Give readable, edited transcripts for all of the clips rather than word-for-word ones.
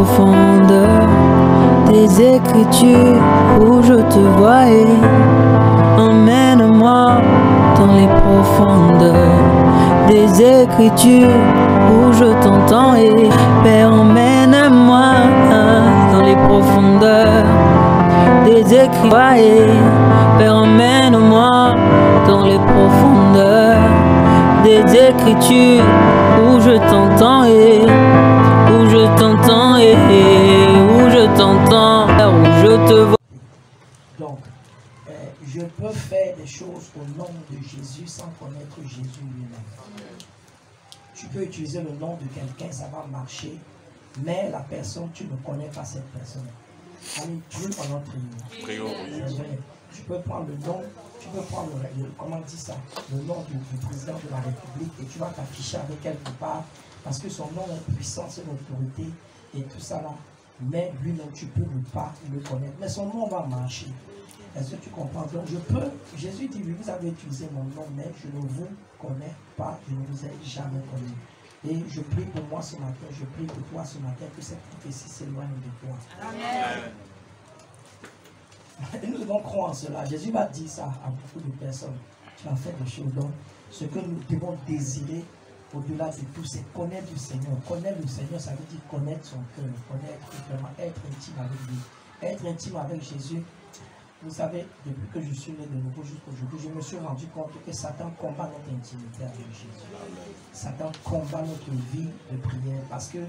profondeurs des Écritures où je te voyais. Emmène-moi dans les profondeurs des Écritures où je t'entends et Père, emmène-moi dans les profondeurs des Écritures. Père, emmène-moi dans les profondeurs des Écritures où je t'entends et où je t'entends et où je t'entends, où je te vois. Donc, je peux faire des choses au nom de Jésus sans connaître Jésus lui-même. Tu peux utiliser le nom de quelqu'un, ça va marcher, mais la personne, tu ne connais pas cette personne. Allez, Dieu pendant prions. Tu peux prendre le nom, tu peux prendre comment on dit ça, le nom du président de la République et tu vas t'afficher avec quelque part parce que son nom est puissance et autorité et tout ça là. Mais lui-même, tu peux ne pas le connaître. Mais son nom va marcher. Est-ce que tu comprends? Donc je peux, Jésus dit, vous avez utilisé mon nom, mais je ne vous connais pas, je ne vous ai jamais connu. Et je prie pour moi ce matin, je prie pour toi ce matin, que cette prophétie s'éloigne de toi. Amen. Et nous devons croire en cela. Jésus va dire ça à beaucoup de personnes. Tu vas faire des choses. Donc, ce que nous devons désirer au-delà de tout, c'est connaître le Seigneur. Connaître le Seigneur, ça veut dire connaître son cœur, connaître vraiment, être intime avec lui. Être intime avec Jésus. Vous savez, depuis que je suis né de nouveau jusqu'aujourd'hui, je me suis rendu compte que Satan combat notre intimité avec Jésus. Satan combat notre vie de prière parce que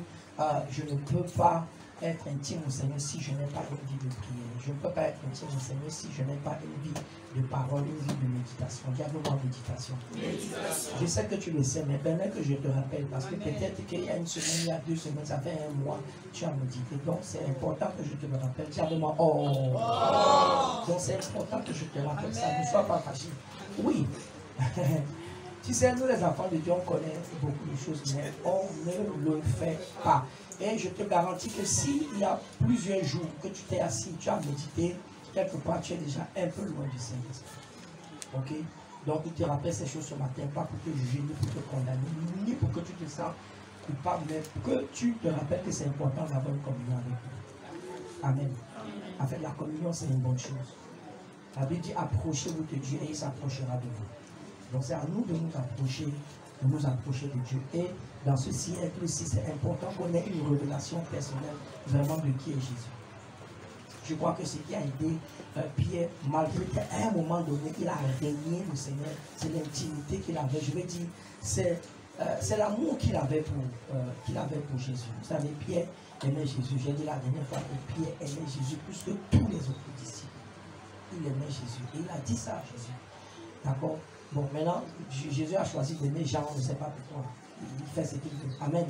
je ne peux pas être intime au Seigneur si je n'ai pas une vie de prière. Je ne peux pas être intime au Seigneur si je n'ai pas une vie de parole, une vie de méditation. Diable-moi méditation. Je sais que tu le sais, mais permets que je te rappelle parce que peut-être qu'il y a une semaine, il y a 2 semaines, ça fait 1 mois, tu as médité. Donc c'est important que je te le rappelle. Diable-moi, donc c'est important que je te rappelle ça. Ne sois pas fâché. Oui. Tu sais, nous les enfants de Dieu, on connaît beaucoup de choses, mais on ne le fait pas. Et je te garantis que s'il y a plusieurs jours que tu t'es assis, tu as médité, quelque part tu es déjà un peu loin du Saint-Esprit. Ok? Donc il te rappelle ces choses ce matin, pas pour te juger, ni pour te condamner, ni pour que tu te sens coupable, mais pour que tu te rappelles que c'est important d'avoir une communion avec lui. Amen. En fait, la communion, c'est une bonne chose. La Bible dit, approchez-vous de Dieu et il s'approchera de vous. Donc c'est à nous de nous approcher de Dieu. Et dans ceci inclusif, c'est important qu'on ait une révélation personnelle vraiment de qui est Jésus. Je crois que ce qui a aidé Pierre, malgré qu'à un moment donné, il a régné le Seigneur, c'est l'intimité qu'il avait. Je veux dire, c'est l'amour qu'il avait pour Jésus. Vous savez, Pierre aimait Jésus. J'ai dit la dernière fois que Pierre aimait Jésus plus que tous les autres disciples. Il aimait Jésus. Et il a dit ça à Jésus. D'accord? Bon, maintenant, Jésus a choisi d'aimer Jean, on ne sait pas pourquoi. Il fait ce qu'il veut. Amen.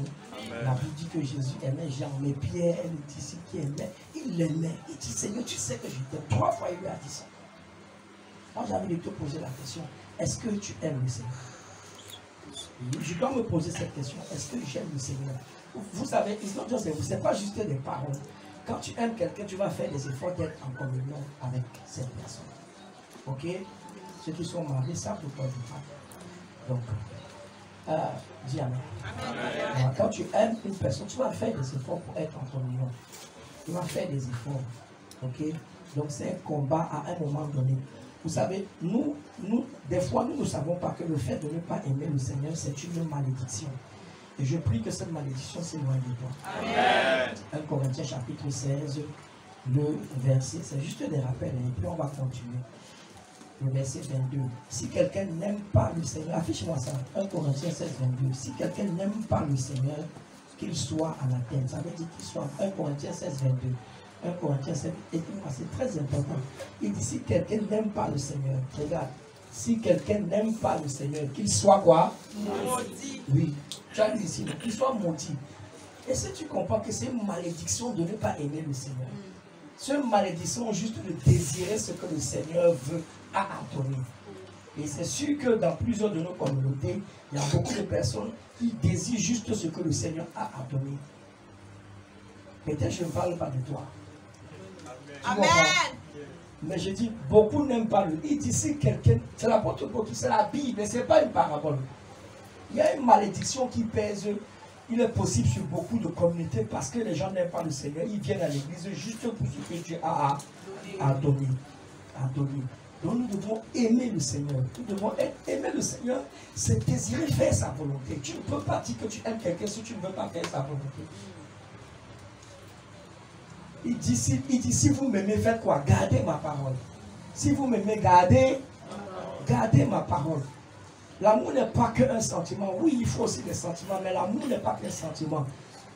La Bible dit que Jésus aimait Jean, mais Pierre est le disciple qui aimait. Il l'aimait. Il dit, Seigneur, tu sais que je t'aime. 3 fois, il lui a dit ça. Moi, j'ai envie de te poser la question. Est-ce que tu aimes le Seigneur? Je dois me poser cette question. Est-ce que j'aime le Seigneur? Vous savez, ce n'est pas juste des paroles. Quand tu aimes quelqu'un, tu vas faire des efforts d'être en communion avec cette personne. Ok? Ceux qui sont mariés savent de quoi je parle. Donc, dis Amen. Amen. Quand tu aimes une personne, tu vas faire des efforts pour être en communion. Tu vas faire des efforts. Ok? Donc, c'est un combat à un moment donné. Vous savez, nous, des fois, nous ne savons pas que le fait de ne pas aimer le Seigneur, c'est une malédiction. Et je prie que cette malédiction s'éloigne de toi. Amen. 1 Corinthiens chapitre 16, le verset, c'est juste des rappels, et puis on va continuer. Le verset 22. Si quelqu'un n'aime pas le Seigneur, affiche-moi ça, 1 Corinthiens 16, 22. Si quelqu'un n'aime pas le Seigneur, qu'il soit anathème. Ça veut dire qu'il soit 1 Corinthiens 16, 22. 1 Corinthiens 7, écoute-moi, c'est très important. Il dit si quelqu'un n'aime pas le Seigneur, regarde, si quelqu'un n'aime pas le Seigneur, qu'il soit quoi? Maudit. Oui, tu as dit ici, qu'il soit maudit. Et si tu comprends que c'est une malédiction de ne pas aimer le Seigneur, c'est une malédiction juste de désirer ce que le Seigneur veut à donner. Et c'est sûr que dans plusieurs de nos communautés, il y a beaucoup de personnes qui désirent juste ce que le Seigneur a à donner. Peut-être je ne parle pas de toi. Amen. Mais je dis, beaucoup n'aiment pas le. Il dit si quelqu'un, c'est l'apôtre Paul, c'est la Bible, ce n'est pas une parabole. Il y a une malédiction qui pèse Il est possible sur beaucoup de communautés parce que les gens n'aiment pas le Seigneur. Ils viennent à l'église juste pour ce que Dieu a à donner. Donc nous devons aimer le Seigneur. Nous devons aimer le Seigneur. C'est désirer faire sa volonté. Tu ne peux pas dire que tu aimes quelqu'un si tu ne veux pas faire sa volonté. Il dit, si vous m'aimez, faites quoi? Gardez ma parole. Si vous m'aimez, gardez ma parole. L'amour n'est pas qu'un sentiment. Oui, il faut aussi des sentiments, mais l'amour n'est pas qu'un sentiment.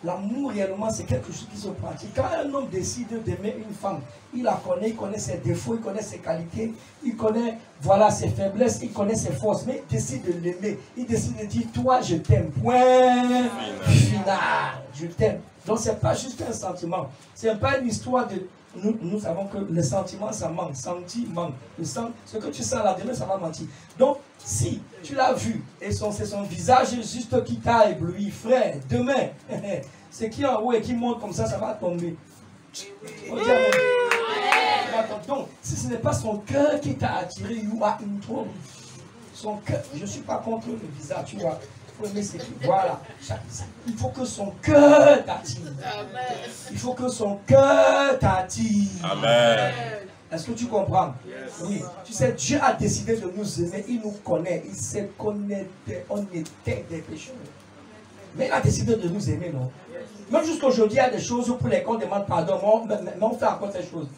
L'amour, réellement, c'est quelque chose qui se pratique. Quand un homme décide d'aimer une femme, il la connaît, il connaît ses défauts, il connaît ses qualités, il connaît, voilà, ses faiblesses, il connaît ses forces, mais il décide de l'aimer. Il décide de dire, toi, je t'aime. Point final. Je t'aime. Donc, ce n'est pas juste un sentiment. Ce n'est pas une histoire de... Nous savons que le sentiment, ça manque. Sentiment. Ce que tu sens là, demain, ça va mentir. Donc, si tu l'as vu, et c'est son visage juste qui t'a ébloui, frère, demain, ce qui est en haut et qui monte comme ça, ça va tomber. On dit amen. Donc, si ce n'est pas son cœur qui t'a attiré, you are in trouble. Son cœur, je ne suis pas contre le visage, tu vois. Voilà. Il faut que son cœur t'attire. Il faut que son cœur t'attire. Amen. Est-ce que tu comprends? Oui. Tu sais, Dieu a décidé de nous aimer. Il nous connaît. Il sait qu'on était des pécheurs. Mais il a décidé de nous aimer, non? Même jusqu'à aujourd'hui, il y a des choses pour lesquelles on demande pardon. Mais on fait encore ces choses.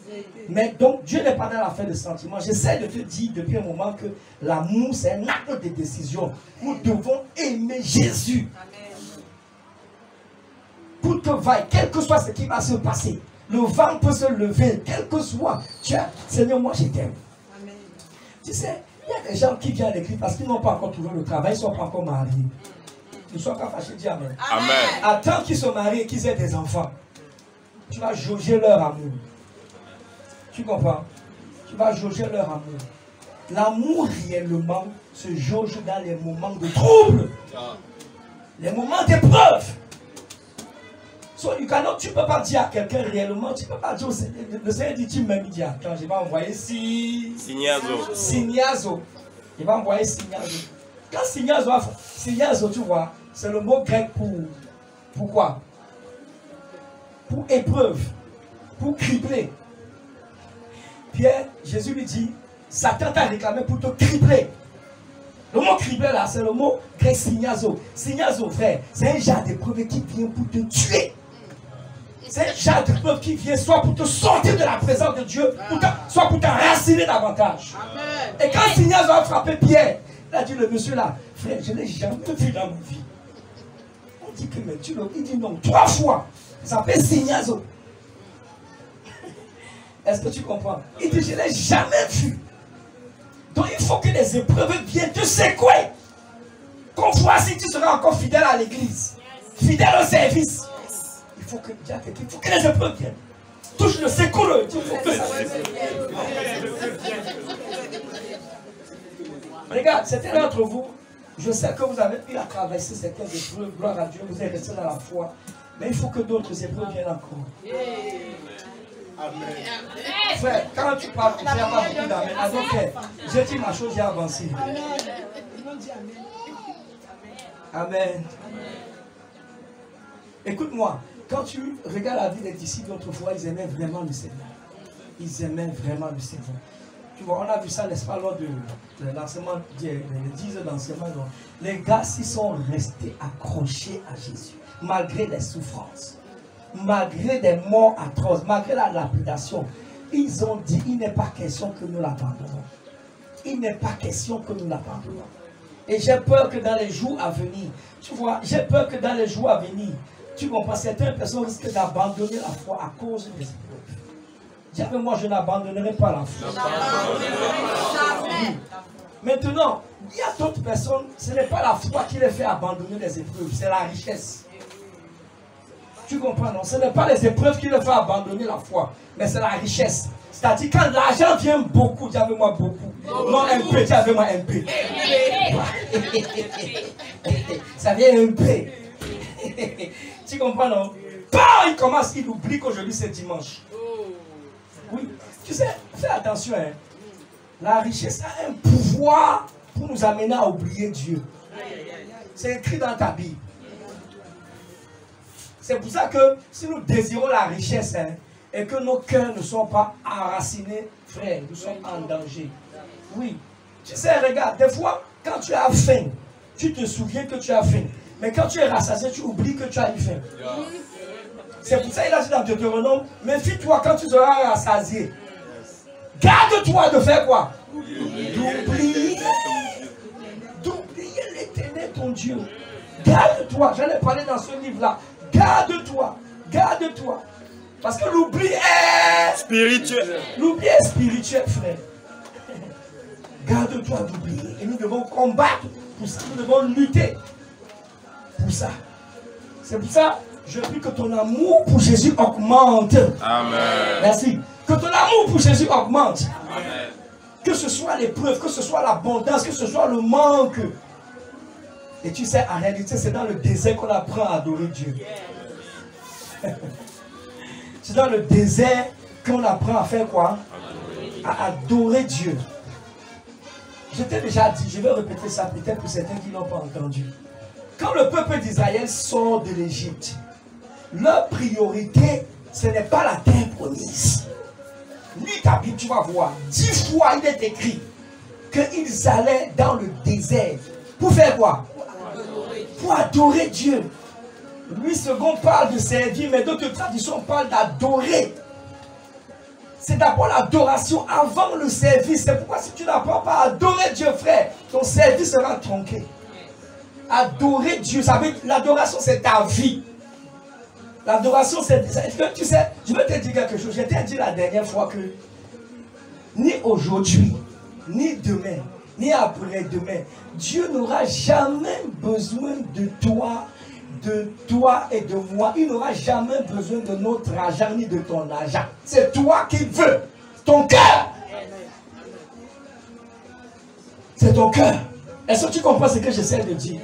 Mais donc, Dieu n'est pas dans l'affaire de sentiments. J'essaie de te dire depuis un moment que l'amour, c'est un acte de décision. Nous devons aimer Jésus. Pour que vaille, quel que soit ce qui va se passer, le vent peut se lever, quel que soit. Seigneur, moi je t'aime. Tu sais, il y a des gens qui viennent à l'église parce qu'ils n'ont pas encore trouvé le travail, ils ne sont pas encore mariés. Ils ne sont pas fâchés, dis amen. Amen. Attends qu'ils se marient et qu'ils aient des enfants. Tu vas jauger leur amour. Tu comprends? Tu vas jauger leur amour. L'amour réellement se jauge dans les moments de trouble. Les moments d'épreuve. So, tu ne peux pas dire à quelqu'un réellement, tu ne peux pas dire au Seigneur, le Seigneur dit, tu m'aimes, il dit, attends, je vais envoyer Signazo. Il va envoyer Signazo. Quand Signazo, tu vois, c'est le mot grec pour quoi? Pour épreuve, pour cribler. Pierre, Jésus lui dit, Satan t'a réclamé pour te cribler. Le mot cribler là, c'est le mot grec signazo. Signazo, frère, c'est un genre d'épreuve qui vient pour te tuer. C'est un genre d'épreuve qui vient soit pour te sortir de la présence de Dieu, soit pour t'enraciner davantage. Amen. Et quand Signazo a frappé Pierre, il a dit, le monsieur là, frère, je ne l'ai jamais vu dans ma vie. On dit que mais tu le... Il dit non, 3 fois. Ça s'appelle Signazo. Est-ce que tu comprends? Il dit, je ne l'ai jamais vu. Donc il faut que les épreuves viennent te secouer. Qu'on voit si tu seras encore fidèle à l'église. Fidèle au service. Il faut que les épreuves viennent. Touche le secours. Il faut que ça... Regarde, certains d'entre vous, je sais que vous avez pu traverser certaines épreuves, gloire à Dieu, vous êtes restés dans la foi. Mais il faut que d'autres épreuves viennent encore. Amen. Frère, quand tu parles, il n'y a pas beaucoup d'amen. Alors que j'ai dit ma chose, j'ai avancé. Amen. Écoute-moi, quand tu regardes la vie des disciples autrefois, ils aimaient vraiment le Seigneur. Ils aimaient vraiment le Seigneur. Tu vois, on a vu ça, n'est-ce pas, lors de l'enseignement, les 10 heures d'enseignement. Les gars, s'ils sont restés accrochés à Jésus, malgré les souffrances, malgré des morts atroces, malgré la lapidation, ils ont dit, il n'est pas question que nous l'abandonnons. Il n'est pas question que nous l'abandonnons. Et j'ai peur que dans les jours à venir, tu vois, j'ai peur que dans les jours à venir, tu comprends, certaines personnes risquent d'abandonner la foi à cause des épreuves. Dis avec moi, je n'abandonnerai pas la foi. Maintenant, il y a d'autres personnes, ce n'est pas la foi qui les fait abandonner les épreuves, c'est la richesse. Tu comprends, non? Ce n'est pas les épreuves qui les font abandonner la foi, mais c'est la richesse. C'est-à-dire quand l'argent vient beaucoup, dis avec moi beaucoup. Non, un peu, dis avec moi un peu. Ça vient un peu. Tu comprends, non? Il commence, il oublie qu'aujourd'hui c'est dimanche. Oui, tu sais, fais attention, hein. La richesse a un pouvoir pour nous amener à oublier Dieu. C'est écrit dans ta Bible. C'est pour ça que si nous désirons la richesse, hein, et que nos cœurs ne sont pas enracinés, frère, nous sommes en danger. Oui. Tu sais, regarde, des fois, quand tu as faim, tu te souviens que tu as faim. Mais quand tu es rassasié, tu oublies que tu as eu faim. C'est pour ça qu'il a dit dans Deutéronome, méfie-toi quand tu seras rassasié. Garde-toi de faire quoi? D'oublier l'Éternel, ton Dieu. Garde-toi, j'en ai parlé dans ce livre-là. Garde-toi, garde-toi. Parce que l'oubli est spirituel. L'oubli est spirituel, frère. Garde-toi d'oublier. Et nous devons combattre pour ça. Nous devons lutter pour ça. C'est pour ça, je prie que ton amour pour Jésus augmente. Amen. Merci. Que ton amour pour Jésus augmente. Amen. Que ce soit l'épreuve, que ce soit l'abondance, que ce soit le manque. Et tu sais, en réalité, c'est dans le désert qu'on apprend à adorer Dieu. C'est dans le désert qu'on apprend à faire quoi? À adorer Dieu. Je t'ai déjà dit, je vais répéter ça peut-être pour certains qui n'ont pas entendu. Quand le peuple d'Israël sort de l'Égypte, leur priorité, ce n'est pas la terre promise. Lis ta Bible, tu vas voir. 10 fois il est écrit qu'ils allaient dans le désert. Pour faire quoi? Pour adorer Dieu. Lui, second, parle de servir, mais d'autres traditions parlent d'adorer. C'est d'abord l'adoration avant le service. C'est pourquoi si tu n'apprends pas à adorer Dieu, frère, ton service sera tronqué. Adorer Dieu, ça veut dire l'adoration, c'est ta vie. L'adoration, c'est... Tu sais, je vais te dire quelque chose. Je t'ai dit la dernière fois que ni aujourd'hui, ni demain, ni après-demain, Dieu n'aura jamais besoin de toi et de moi. Il n'aura jamais besoin de notre argent ni de ton argent. C'est toi qui veux. Ton cœur. C'est ton cœur. Est-ce que tu comprends ce que j'essaie de dire?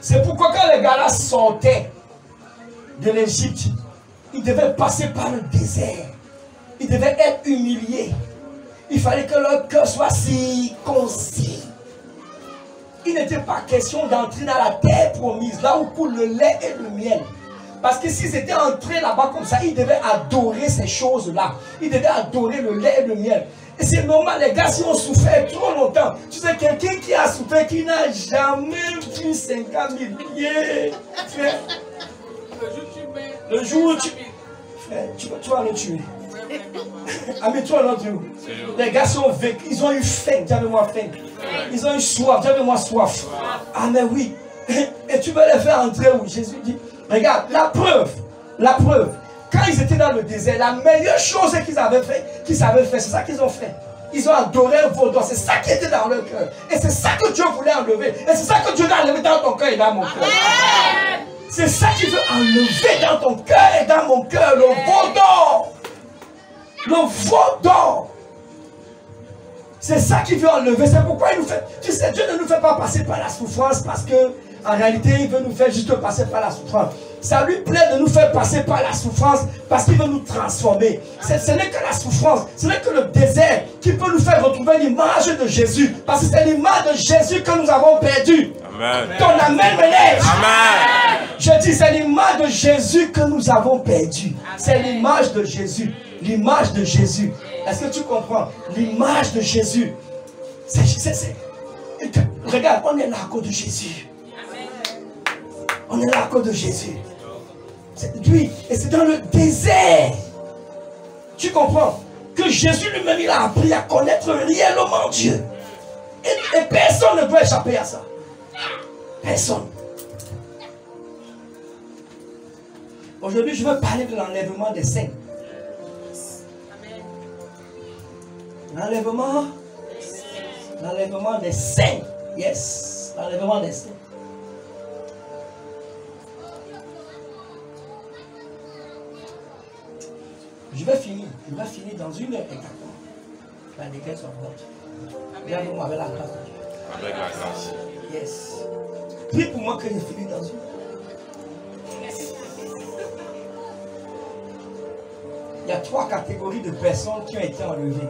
C'est pourquoi quand les gars-là sortaient de l'Égypte, ils devaient passer par le désert. Ils devaient être humiliés. Il fallait que leur cœur soit circoncis. Il n'était pas question d'entrer dans la terre promise, là où coule le lait et le miel. Parce que s'ils étaient entrés là-bas comme ça, ils devaient adorer ces choses-là. Ils devaient adorer le lait et le miel. Et c'est normal, les gars, si on souffert trop longtemps, tu sais, quelqu'un qui a souffert, qui n'a jamais vu 50 000 pieds, frère, le jour où tu... Frère, tu vas le tuer. Amène-toi l'autre jour. Les gars sont vécus, ils ont eu faim, dis-moi faim. Ils ont eu soif, dis-moi soif. Ah mais oui. Et tu veux les faire entrer où? Jésus dit, regarde, la preuve, quand ils étaient dans le désert, la meilleure chose qu'ils avaient fait, c'est ça qu'ils ont fait. Ils ont adoré un vaudois, c'est ça qui était dans leur cœur. Et c'est ça que Dieu voulait enlever. Et c'est ça que Dieu a enlevé dans ton cœur et dans mon cœur. C'est ça qu'il veut enlever dans ton cœur et dans mon cœur, le veau d'or. Le veau d'or. C'est ça qu'il veut enlever. C'est pourquoi il nous fait. Tu sais, Dieu ne nous fait pas passer par la souffrance parce que en réalité, il veut nous faire juste passer par la souffrance. Ça lui plaît de nous faire passer par la souffrance parce qu'il veut nous transformer. Ce n'est que la souffrance, ce n'est que le désert qui peut nous faire retrouver l'image de Jésus. Parce que c'est l'image de Jésus que nous avons perdu. Amen. Ton amen me lève. Amen. Je dis, c'est l'image de Jésus que nous avons perdu. C'est l'image de Jésus. L'image de Jésus. Est-ce que tu comprends? L'image de Jésus. Regarde, on est là à cause de Jésus. On est là à cause de Jésus. C'est lui. Et c'est dans le désert. Tu comprends? Que Jésus lui-même, il a appris à connaître réellement Dieu. Et personne ne peut échapper à ça. Personne. Aujourd'hui, je veux parler de l'enlèvement des saints. L'enlèvement des saints. Yes. L'enlèvement des saints. Je vais finir dans 1 heure exactement. La déquête soit morte. Viens-moi avec la grâce de Dieu. Avec la grâce. Yes. Prie pour moi que je finis dans 1 heure. Il y a 3 catégories de personnes qui ont été enlevées.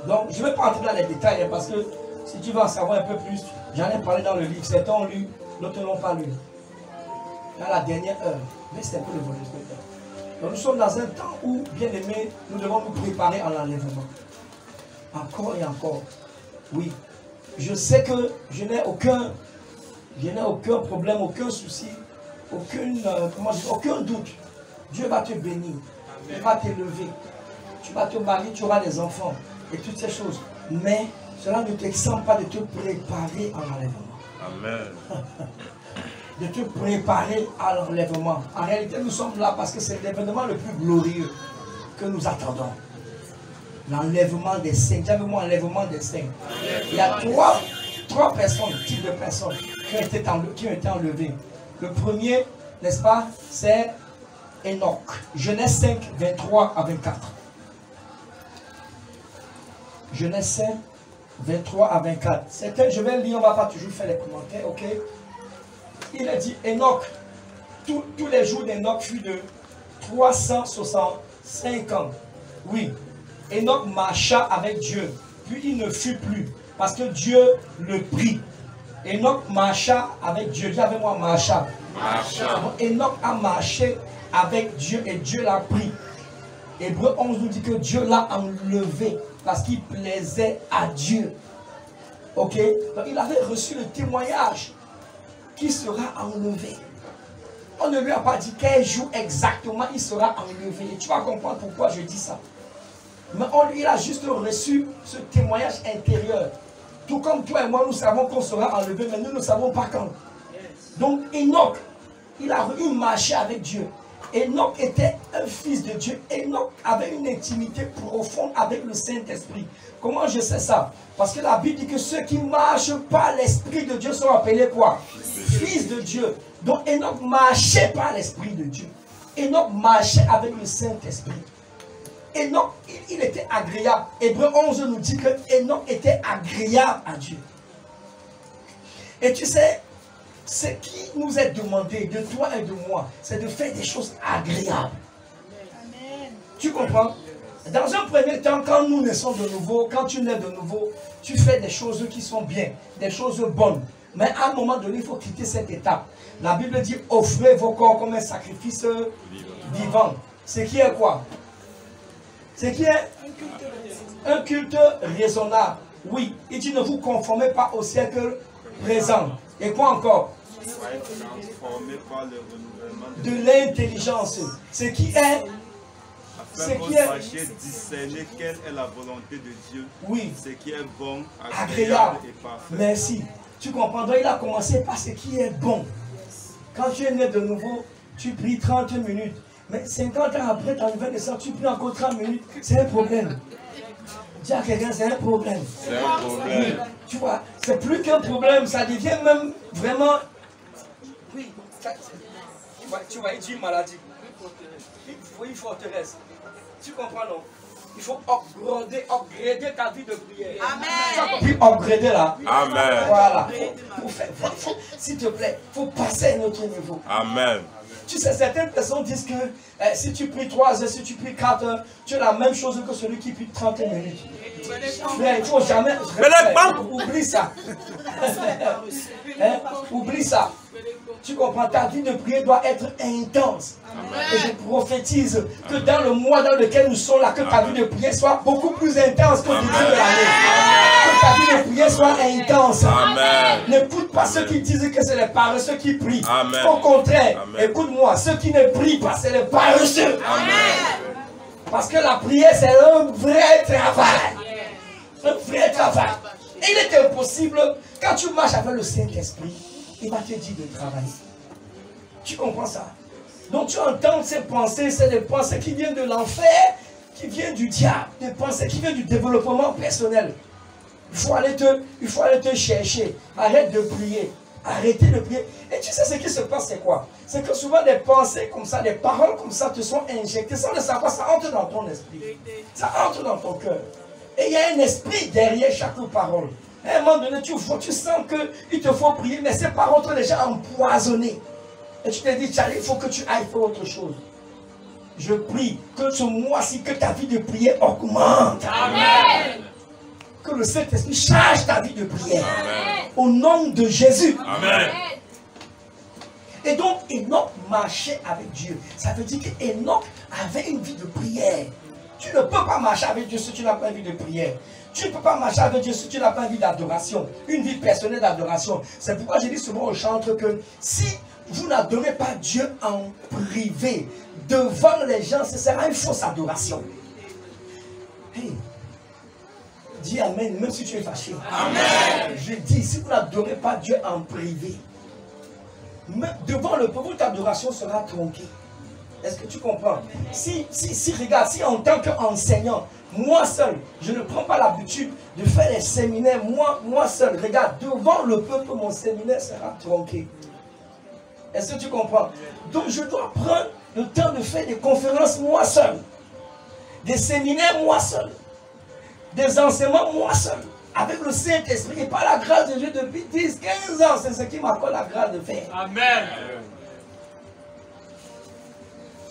Donc, je ne vais pas entrer dans les détails parce que si tu veux en savoir un peu plus, j'en ai parlé dans le livre. Certains ont lu, d'autres n'ont pas lu. à la dernière heure. Mais c'est un peu le volonté de Dieu. Donc nous sommes dans un temps où, bien aimés, nous devons nous préparer à l'enlèvement. Encore et encore. Oui. Je sais que je n'ai aucun problème, aucun souci, aucun doute. Dieu va te bénir. Il va t'élever. Tu vas te marier, tu auras des enfants. Et toutes ces choses. Mais cela ne t'exempte pas de te préparer à l'enlèvement. Amen. De te préparer à l'enlèvement. En réalité, nous sommes là parce que c'est l'événement le plus glorieux que nous attendons. L'enlèvement des saints. Dis avec moi, enlèvement des saints. Il y a trois personnes, types de personnes qui ont été enlevées. Le premier, n'est-ce pas, c'est Enoch. Genèse 5, 23 à 24. Genèse 5, 23 à 24. Je vais lire, on ne va pas toujours faire les commentaires, ok? Il a dit, Enoch, tous les jours d'Enoch furent de 365 ans. Oui, Enoch marcha avec Dieu, puis il ne fut plus, parce que Dieu le prit. Enoch marcha avec Dieu. Dis avec moi, marcha. Enoch a marché avec Dieu et Dieu l'a pris. Hébreu 11 nous dit que Dieu l'a enlevé parce qu'il plaisait à Dieu. Ok? Donc il avait reçu le témoignage qui sera enlevé. On ne lui a pas dit quel jour exactement il sera enlevé. Et tu vas comprendre pourquoi je dis ça. Mais il a juste reçu ce témoignage intérieur. Tout comme toi et moi, nous savons qu'on sera enlevé, mais nous ne savons pas quand. Donc Enoch, il a marché avec Dieu. Enoch était un fils de Dieu. Enoch avait une intimité profonde avec le Saint-Esprit. Comment je sais ça? Parce que la Bible dit que ceux qui marchent par l'Esprit de Dieu sont appelés quoi? Fils de Dieu. Donc Enoch marchait par l'Esprit de Dieu. Enoch marchait avec le Saint-Esprit. Enoch, il était agréable. Hébreu 11 nous dit que Enoch était agréable à Dieu. Et tu sais, ce qui nous est demandé de toi et de moi, c'est de faire des choses agréables. Amen. Tu comprends? Dans un premier temps, quand nous naissons de nouveau, quand tu nais de nouveau, tu fais des choses qui sont bien, des choses bonnes. Mais à un moment donné, il faut quitter cette étape. La Bible dit, offrez vos corps comme un sacrifice vivant. Ce qui est quoi? Ce qui est un culte raisonnable. Oui, il dit ne vous conformez pas au siècle présent. Et quoi encore? Soyez transformés par le renouvellement de l'intelligence. Ce qui est... afin que vous sachiez discerner quelle est la volonté de Dieu. Oui. Ce qui est bon, agréable et parfait. Merci. Tu comprends? Donc il a commencé par ce qui est bon. Quand tu es né de nouveau, tu pries 30 minutes. Mais 50 ans après ton anniversaire, tu pries encore 30 minutes. C'est un problème. Dis à quelqu'un, c'est un problème. C'est un problème. Oui, tu vois, c'est plus qu'un problème, ça devient même vraiment... Oui, tu vois, il dit une maladie. Il faut forteresse. Tu comprends, non? Il faut upgrader ta vie de prière. Amen. Tu as compris upgrader là? Amen. Voilà. S'il te plaît, il faut passer à un autre niveau. Amen. Tu sais, certaines personnes disent que si tu pries 3 heures, si tu pries 4 heures, tu as la même chose que celui qui prie 30 minutes. Frère, il ne faut jamais... Oublie ça. Oublie ça. Tu comprends, ta vie de prière doit être intense. Et je prophétise que dans le mois dans lequel nous sommes là, que ta vie de prière soit beaucoup plus intense qu'au début de l'année. Que ta vie de prière soit intense. N'écoute pas ceux qui disent que c'est les paresseux qui prient. Amen. Au contraire, écoute-moi, ceux qui ne prient pas, c'est les paresseux. Parce que la prière, c'est un vrai travail. Un vrai travail. Et il est impossible, quand tu marches avec le Saint-Esprit, il va te dire de travailler. Tu comprends ça? Donc tu entends ces pensées, c'est des pensées qui viennent de l'enfer, qui viennent du diable, des pensées qui viennent du développement personnel. Il faut aller te chercher. Arrête de prier. Arrêtez de prier. Et tu sais ce qui se passe, c'est quoi? C'est que souvent des pensées comme ça, des paroles comme ça te sont injectées sans le savoir, ça entre dans ton esprit. Ça entre dans ton cœur. Et il y a un esprit derrière chaque parole. À un moment donné, tu sens qu'il te faut prier, mais ces paroles sont déjà empoisonnées. Et tu te dis, Charlie, il faut que tu ailles faire autre chose. Je prie que ce mois-ci, que ta vie de prière augmente. Amen. Que le Saint-Esprit change ta vie de prière. Amen. Au nom de Jésus. Amen. Et donc, Enoch marchait avec Dieu. Ça veut dire qu'Enoch avait une vie de prière. Tu ne peux pas marcher avec Dieu si tu n'as pas une vie de prière. Tu ne peux pas marcher avec Dieu si tu n'as pas une vie d'adoration. Une vie personnelle d'adoration. C'est pourquoi je dis souvent aux chantres que si vous n'adorez pas Dieu en privé, devant les gens, ce sera une fausse adoration. Hey, dis Amen, même si tu es fâché. Amen. Je dis, si vous n'adorez pas Dieu en privé, même devant le peuple, votre adoration sera tronquée. Est-ce que tu comprends? Si regarde, si en tant qu'enseignant, moi seul, je ne prends pas l'habitude de faire les séminaires, moi seul, regarde, devant le peuple, mon séminaire sera tronqué. Est-ce que tu comprends? Donc je dois prendre le temps de faire des conférences moi seul, des séminaires moi seul, des enseignements moi seul, avec le Saint-Esprit et par la grâce de Dieu depuis 10-15 ans. C'est ce qui m'accorde la grâce de faire. Amen.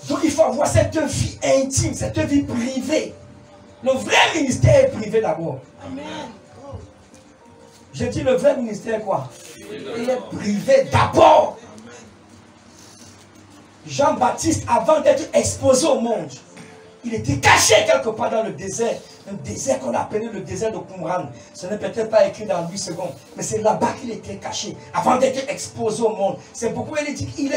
Donc il faut avoir cette vie intime, cette vie privée. Le vrai ministère est privé d'abord. Amen. J'ai dit le vrai ministère quoi? Il est privé d'abord. Jean-Baptiste, avant d'être exposé au monde, il était caché quelque part dans le désert. Un désert qu'on appelait le désert de Qumran. Ce n'est peut-être pas écrit dans 8 secondes, mais c'est là-bas qu'il était caché, avant d'être exposé au monde. C'est pourquoi il est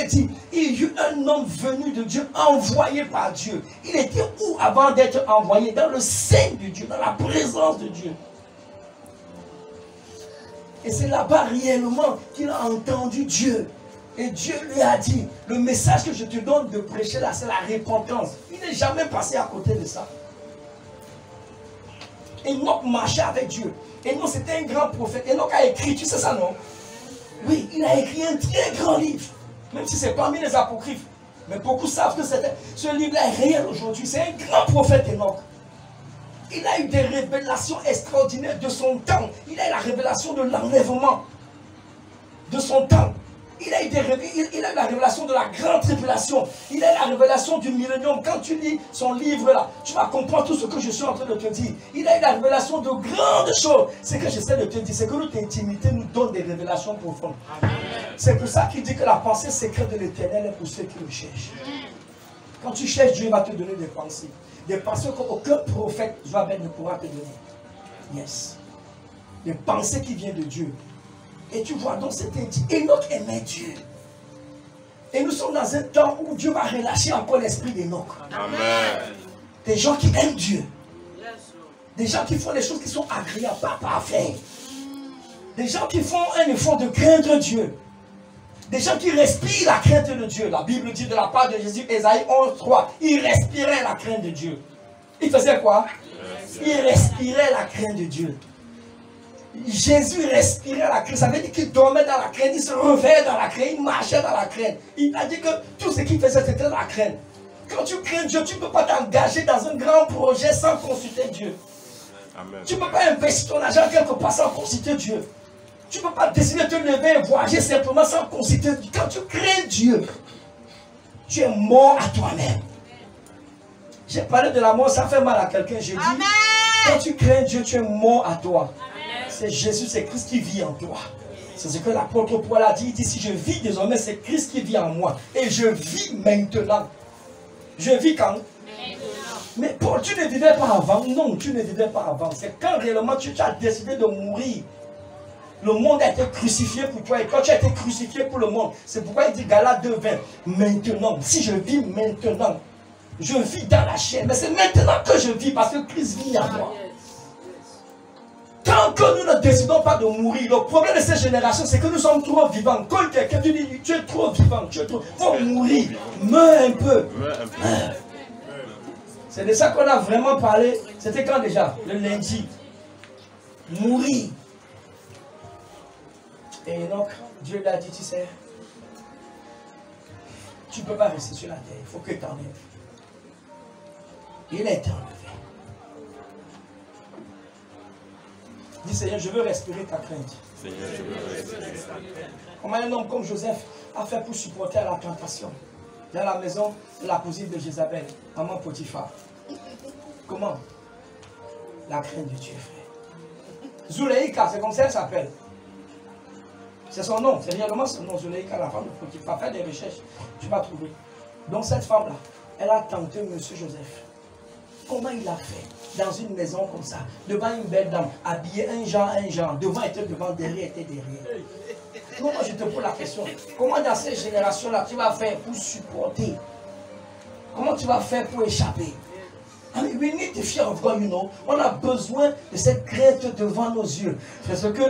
dit, il y eut un homme venu de Dieu, envoyé par Dieu. Il était où avant d'être envoyé? Dans le sein de Dieu, dans la présence de Dieu. Et c'est là-bas réellement qu'il a entendu Dieu. Et Dieu lui a dit, le message que je te donne de prêcher là, c'est la repentance. Il n'est jamais passé à côté de ça. Enoch marchait avec Dieu. Enoch c'était un grand prophète. Enoch a écrit, tu sais ça non? Oui, il a écrit un très grand livre. Même si c'est parmi les apocryphes. Mais beaucoup savent que ce livre-là est réel aujourd'hui. C'est un grand prophète Enoch. Il a eu des révélations extraordinaires de son temps. Il a eu la révélation de l'enlèvement de son temps. Il a eu la révélation de la grande tribulation. Il a eu la révélation du millénium. Quand tu lis son livre là, tu vas comprendre tout ce que je suis en train de te dire. Il a eu la révélation de grandes choses. Ce que j'essaie de te dire, c'est que notre intimité nous donne des révélations profondes. C'est pour ça qu'il dit que la pensée secrète de l'Éternel est pour ceux qui le cherchent. Quand tu cherches, Dieu va te donner des pensées. Des pensées qu'aucun prophète Joël ne pourra te donner. Yes. Des pensées qui viennent de Dieu. Et tu vois, donc c'était dit, Enoch aimait Dieu. Et nous sommes dans un temps où Dieu va relâcher encore l'esprit d'Enoch. Amen. Des gens qui aiment Dieu. Des gens qui font les choses qui sont agréables, pas parfaites. Des gens qui font un effort de craindre Dieu. Des gens qui respirent la crainte de Dieu. La Bible dit de la part de Jésus, Ésaïe 11:3, il respirait la crainte de Dieu. Il faisait quoi? Il respirait la crainte de Dieu. Jésus respirait la crainte. Ça veut dire qu'il dormait dans la crainte, il se réveillait dans la crainte, il marchait dans la crainte. Il a dit que tout ce qu'il faisait, c'était la crainte. Quand tu crains Dieu, tu ne peux pas t'engager dans un grand projet sans consulter Dieu. Amen. Tu ne peux pas investir ton argent quelque part sans consulter Dieu. Tu ne peux pas décider de te lever et voyager simplement sans consulter Dieu. Quand tu crains Dieu, tu es mort à toi-même. J'ai parlé de la mort, ça fait mal à quelqu'un. J'ai dit, quand tu crains Dieu, tu es mort à toi. C'est Jésus, c'est Christ qui vit en toi. C'est ce que l'apôtre Paul a dit. Il dit, si je vis désormais, c'est Christ qui vit en moi. Et je vis maintenant. Je vis quand? Mais Paul, tu ne vivais pas avant. Non, tu ne vivais pas avant. C'est quand réellement tu as décidé de mourir. Le monde a été crucifié pour toi. Et quand tu as été crucifié pour le monde, c'est pourquoi il dit Galates 2:20. Maintenant, si je vis maintenant, je vis dans la chair. Mais c'est maintenant que je vis parce que Christ vit en moi. Tant que nous ne décidons pas de mourir, le problème de cette génération, c'est que nous sommes trop vivants. Quand quelqu'un te dit, tu es trop vivant, tu es trop... faut mourir. Meurs un peu. C'est de ça qu'on a vraiment parlé. C'était quand déjà? Le lundi. Mourir. Et donc, Dieu l'a dit, tu sais, tu ne peux pas rester sur la terre, il faut que tu enlèves. Il est enlevé. Dis Seigneur, je veux respirer ta crainte. Seigneur, je veux respirer ta crainte. Comment un homme comme Joseph a fait pour supporter la tentation dans la maison de la cousine de Jézabel, maman Potiphar? Comment? La crainte de Dieu, frère. Zuleika, c'est comme ça qu'elle s'appelle. C'est son nom, c'est réellement son nom. Zuleika, la femme de Potiphar. Fais des recherches, tu vas trouver. Donc cette femme-là, elle a tenté M. Joseph. Comment il a fait? Dans une maison comme ça, devant une belle dame, habillée un genre, devant était devant, derrière était derrière. Moi, je te pose la question. Comment dans cette génération-là, tu vas faire pour supporter? Comment tu vas faire pour échapper? I mean, we need the fear of God, you know. On a besoin de cette crainte devant nos yeux. C'est ce que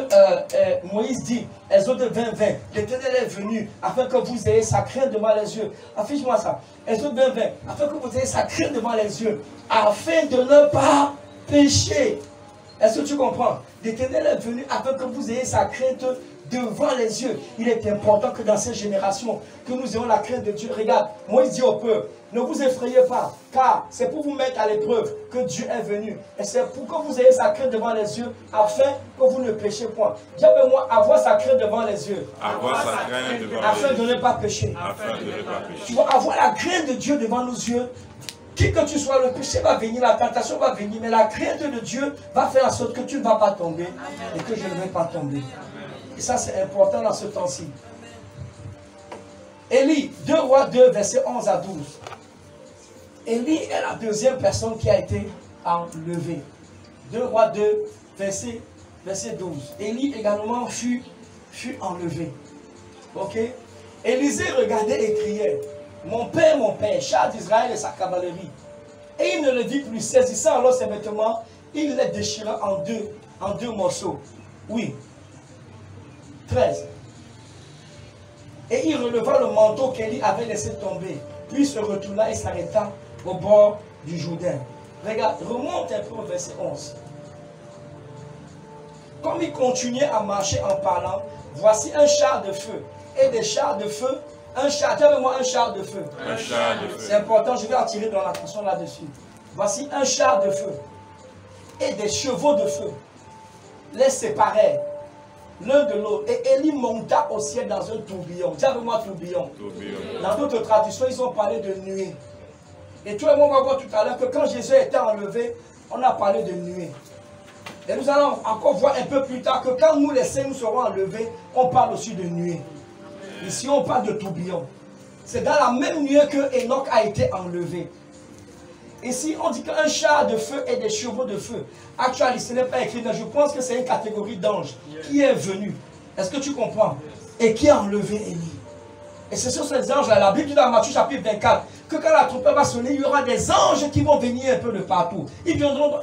Moïse dit, Exode 20, 20. L'Éternel est venu afin que vous ayez sa crainte devant les yeux. Affiche-moi ça. Exode 20, 20. Afin que vous ayez sa crainte devant les yeux. Afin de ne pas pécher. Est-ce que tu comprends? L'Éternel est venu afin que vous ayez sa crainte devant les yeux. Il est important que dans cette génération, que nous ayons la crainte de Dieu. Regarde, Moïse dit au peuple, ne vous effrayez pas, car c'est pour vous mettre à l'épreuve que Dieu est venu. Et c'est pour que vous ayez sa crainte devant les yeux, afin que vous ne péchez point. Dis avec moi, avoir sa crainte devant les yeux. Avoir sa crainte devant les yeux. Afin de ne pas pécher. Afin de ne pas pécher. Tu vas avoir la crainte de Dieu devant nos yeux. Qui que tu sois, le péché va venir, la tentation va venir, mais la crainte de Dieu va faire en sorte que tu ne vas pas tomber et que je ne vais pas tomber. Et ça, c'est important dans ce temps-ci. Élie, 2 Rois 2, verset 11 à 12. Élie est la deuxième personne qui a été enlevée. 2 Rois 2, verset 12. Élie également fut enlevé. Ok? Élisée regardait et criait, mon père, char d'Israël et sa cavalerie. Et il ne le dit plus, saisissant alors ses vêtements, il les déchira en deux morceaux. Oui. 13. Et il releva le manteau qu'Élie avait laissé tomber, puis se retourna et s'arrêta au bord du Jourdain. Regarde, remonte un peu au verset 11. Comme il continuait à marcher en parlant, voici un char de feu. Et des chars de feu, un char de feu. Un char de feu. C'est important, je vais attirer dans l'attention là-dessus. Voici un char de feu. Et des chevaux de feu les séparèrent l'un de l'autre. Et Élie monta au ciel dans un tourbillon. Dis avec moi tourbillon. Dans d'autres traductions, ils ont parlé de nuée. Et toi et moi, on va voir tout à l'heure que quand Jésus était enlevé, on a parlé de nuée. Et nous allons encore voir un peu plus tard que quand nous, les saints, nous serons enlevés, on parle aussi de nuée. Ici, on parle de tourbillon. C'est dans la même nuée que Enoch a été enlevé. Ici, on dit qu'un char de feu et des chevaux de feu. Actuellement, ce n'est pas écrit, mais je pense que c'est une catégorie d'anges qui est venue. Est-ce que tu comprends? Et qui a enlevé Élie. Et c'est sur ces anges-là, la Bible dit dans Matthieu chapitre 24, que quand la trompette va sonner, il y aura des anges qui vont venir un peu de partout. Ils viendront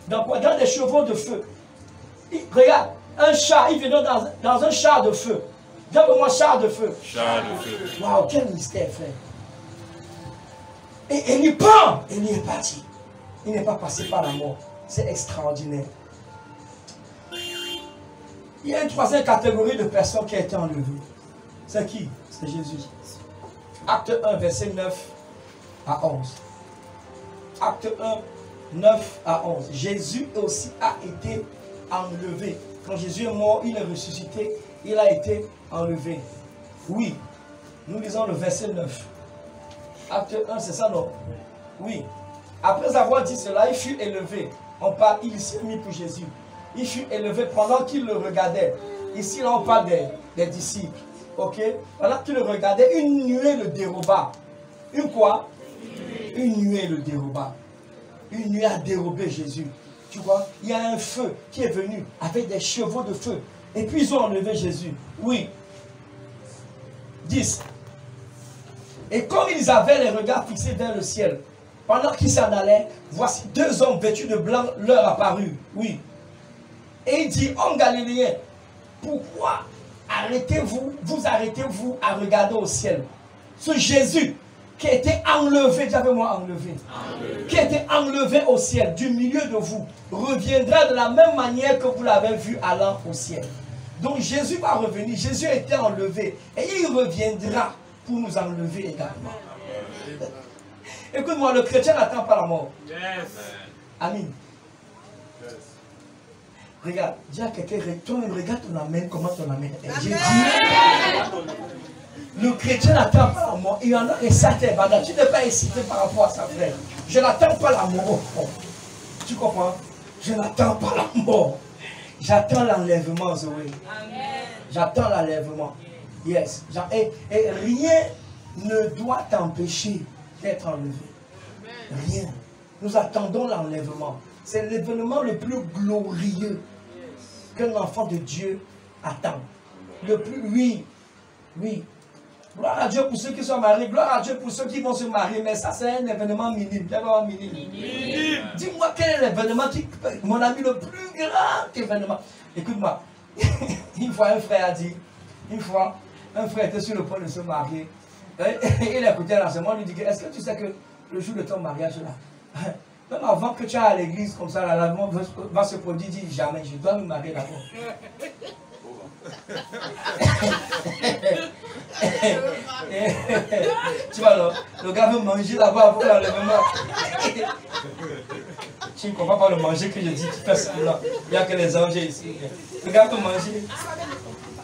dans quoi? Dans des chevaux de feu. Regarde, un char, ils viendront dans un char de feu. Dis-moi char de feu. Char de feu. Waouh, quel mystère, frère. Et Élie part. Élie est parti. Il n'est pas passé par la mort. C'est extraordinaire. Il y a une troisième catégorie de personnes qui a été enlevée. C'est qui? C'est Jésus. Acte 1, verset 9 à 11. Acte 1, 9 à 11. Jésus aussi a été enlevé. Quand Jésus est mort, il est ressuscité. Il a été enlevé. Oui. Nous lisons le verset 9. Acte 1, c'est ça, non? Oui. Après avoir dit cela, il fut élevé. On parle, il s'est mis pour Jésus. Il fut élevé pendant qu'il le regardait. Ici, là, on parle des disciples. Ok? Pendant qu'il le regardait, une nuée le déroba. Une quoi? Une nuée le déroba. Une nuée a dérobé Jésus. Tu vois? Il y a un feu qui est venu avec des chevaux de feu. Et puis ils ont enlevé Jésus. Oui. 10. Et comme ils avaient les regards fixés vers le ciel, pendant qu'ils s'en allaient, voici 2 hommes vêtus de blanc leur apparurent. Oui. Et il dit, homme galiléen, pourquoi vous arrêtez-vous à regarder au ciel? Ce Jésus qui a été enlevé, dis avec moi enlevé, qui a été enlevé au ciel du milieu de vous, reviendra de la même manière que vous l'avez vu allant au ciel. Donc Jésus va revenir, Jésus a été enlevé et il reviendra pour nous enlever également. Écoute-moi, le chrétien n'attend pas la mort. Amen. Regarde, dis à quelqu'un, regarde ton amène, comment ton amène est. J'ai dit, le chrétien n'attend pas la mort. Il y en a et ça t'est badant. Tu n'es pas excité par rapport à ça, frère. Je n'attends pas la mort. Tu comprends? Je n'attends pas la mort. J'attends l'enlèvement, Zoé. J'attends l'enlèvement. Yes. Et rien ne doit t'empêcher d'être enlevé. Rien. Nous attendons l'enlèvement. C'est l'événement le plus glorieux qu'un enfant de Dieu attend. Le plus, oui. Oui. Gloire à Dieu pour ceux qui sont mariés. Gloire à Dieu pour ceux qui vont se marier. Mais ça, c'est un événement minime. Dis-moi quel est l'événement, mon ami, le plus grand événement. Écoute-moi. Une fois, un frère a dit, un frère était sur le point de se marier. Et il écoutait l'enseignement, il lui dit, est-ce que tu sais que le jour de ton mariage, là, même avant que tu ailles à l'église comme ça, l'enlèvement va se produire, dit jamais, je dois me marier d'abord. Tu vois, le gars veut manger là-bas pour l'enlèvement. Tu ne comprends pas le manger que je dis, tu fais ça là. Il n'y a que les anges ici. Le gars peut manger.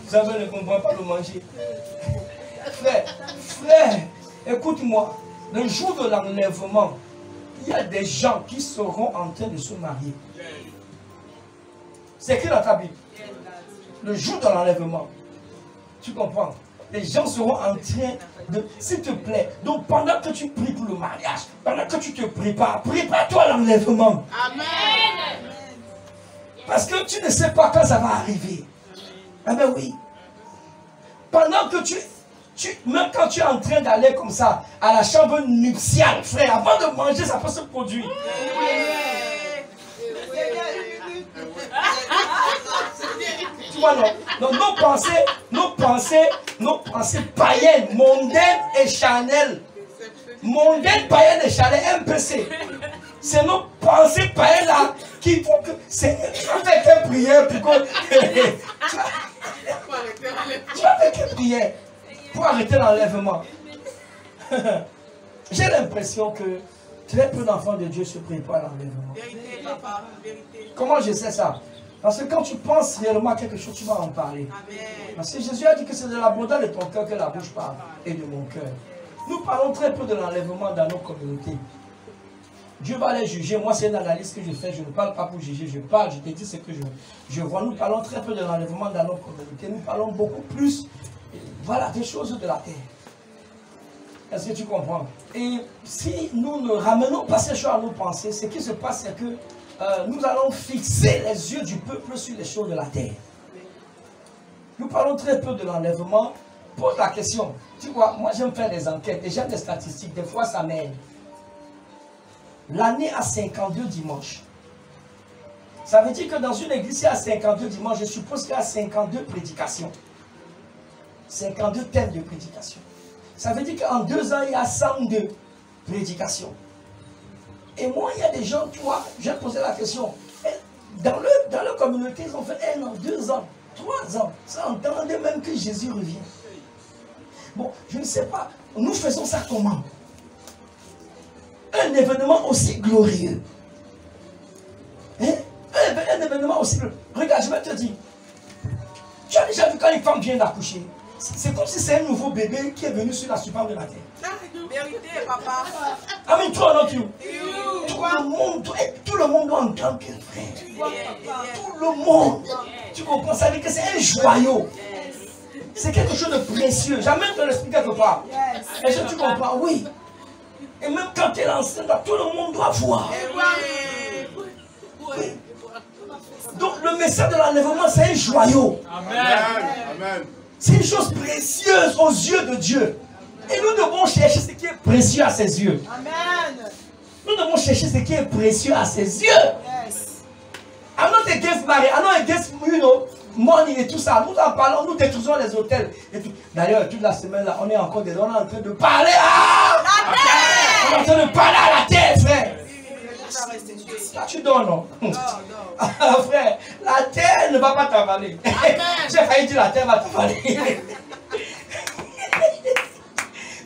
Vous ne comprenez pas le manger. Frère, écoute-moi. Le jour de l'enlèvement, il y a des gens qui seront en train de se marier. C'est écrit dans ta Bible. Le jour de l'enlèvement. Tu comprends? Les gens seront en train de... S'il te plaît. Donc pendant que tu pries pour le mariage, pendant que tu te prépares, prépare-toi à l'enlèvement. Amen. Parce que tu ne sais pas quand ça va arriver. Ah ben oui. Pendant que même quand tu es en train d'aller comme ça à la chambre nuptiale, frère, avant de manger, ça peut se produire. Tu vois, non, nos pensées païennes, mondaines et charnelles. Mondaines, païennes et charnelles, MPC. C'est nos pensées païennes là qui font que c'est une prière pour que... Tu vas faire quelle prière pour arrêter l'enlèvement? J'ai l'impression que très peu d'enfants de Dieu se préparent à l'enlèvement. Vérité, papa, vérité. Comment je sais ça? Parce que quand tu penses réellement à quelque chose, tu vas en parler. Amen. Parce que Jésus a dit que c'est de l'abondance de ton cœur que la bouche parle et de mon cœur. Nous parlons très peu de l'enlèvement dans nos communautés. Dieu va les juger. Moi, c'est une analyse que je fais. Je ne parle pas pour juger. Je parle, je te dis ce que je vois. Nous parlons très peu de l'enlèvement dans nos communautés. Nous parlons beaucoup plus, voilà, des choses de la terre. Est-ce que tu comprends? Et si nous ne ramenons pas ces choses à nos pensées, ce qui se passe, c'est que nous allons fixer les yeux du peuple sur les choses de la terre. Nous parlons très peu de l'enlèvement. Pose la question. Tu vois, moi j'aime faire des enquêtes et j'aime des statistiques. Des fois, ça m'aide. L'année a 52 dimanches. Ça veut dire que dans une église, il y a 52 dimanches. Je suppose qu'il y a 52 prédications. 52 thèmes de prédication. Ça veut dire qu'en 2 ans, il y a 102 prédications. Et moi, il y a des gens, tu vois, j'ai posé la question. Dans leur communauté, ils ont fait 1 an, 2 ans, 3 ans. Ça entendait même que Jésus revient. Bon, je ne sais pas. Nous faisons ça comment? Un événement aussi glorieux. Hein? Un événement aussi glorieux. Regarde, je vais te dire. Tu as déjà vu quand une femme vient d'accoucher? C'est comme si c'est un nouveau bébé qui est venu sur la surface de la terre. Vérité, papa. Amen, toi, non, tu. Tout le monde doit entendre que frère. Tout le monde. Tu comprends? Ça veut dire que c'est un joyau. C'est quelque chose de précieux. Jamais te l'expliquer quelque part. Est-ce que tu comprends? Oui. Et même quand tu es enceinte, tout le monde doit voir. Oui. Donc le message de l'enlèvement, c'est un joyau. Amen. C'est une chose précieuse aux yeux de Dieu. Et nous devons chercher ce qui est précieux à ses yeux. Amen. Nous devons chercher ce qui est précieux à ses yeux. Yes. I'm not against marriage, I'm not against, you know, money et tout ça. Nous en parlons, nous détruisons les hôtels. D'ailleurs, toute la semaine là, on est encore dedans, on est en train de parler à la terre. On est en train de parler à la terre, frère. Là, tu donnes, non? Non. Frère, la terre ne va pas t'avaler. J'ai failli dire la terre va t'avaler.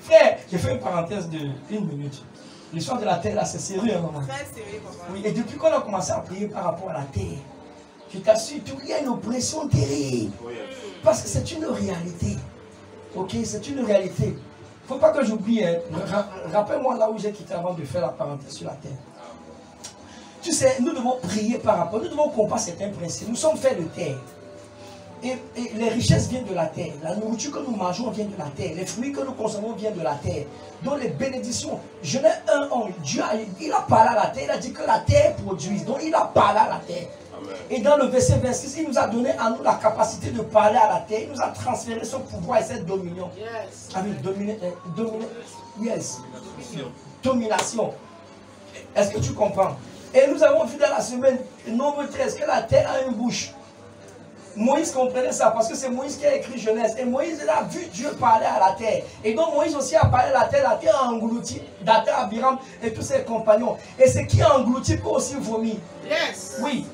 Frère, j'ai fait une parenthèse de 1 minute. L'histoire de la terre, là, c'est sérieux, maman. Très sérieux, papa. Oui, et depuis qu'on a commencé à prier par rapport à la terre, je t'assure, il y a une oppression terrible. Parce que c'est une réalité. Ok, c'est une réalité. Il ne faut pas que j'oublie. Hein. Rappelle-moi là où j'ai quitté avant de faire la parenthèse sur la terre. Tu sais, nous devons prier par rapport. Nous devons comprendre certains principes. Nous sommes faits de terre. Et les richesses viennent de la terre. La nourriture que nous mangeons vient de la terre. Les fruits que nous consommons viennent de la terre. Donc les bénédictions. Genèse 1:11, Dieu il a parlé à la terre. Il a dit que la terre produise. Donc il a parlé à la terre. Amen. Et dans le verset 26, il nous a donné à nous la capacité de parler à la terre. Il nous a transféré son pouvoir et cette dominion. Yes. Avec domination. Est-ce que tu comprends? Et nous avons vu dans la semaine, nombre 13, que la terre a une bouche. Moïse comprenait ça parce que c'est Moïse qui a écrit Genèse. Et Moïse il a vu Dieu parler à la terre. Et donc Moïse aussi a parlé à la terre a englouti Dathan, Abiram et tous ses compagnons. Et ce qui a englouti peut aussi vomir. Yes. Oui.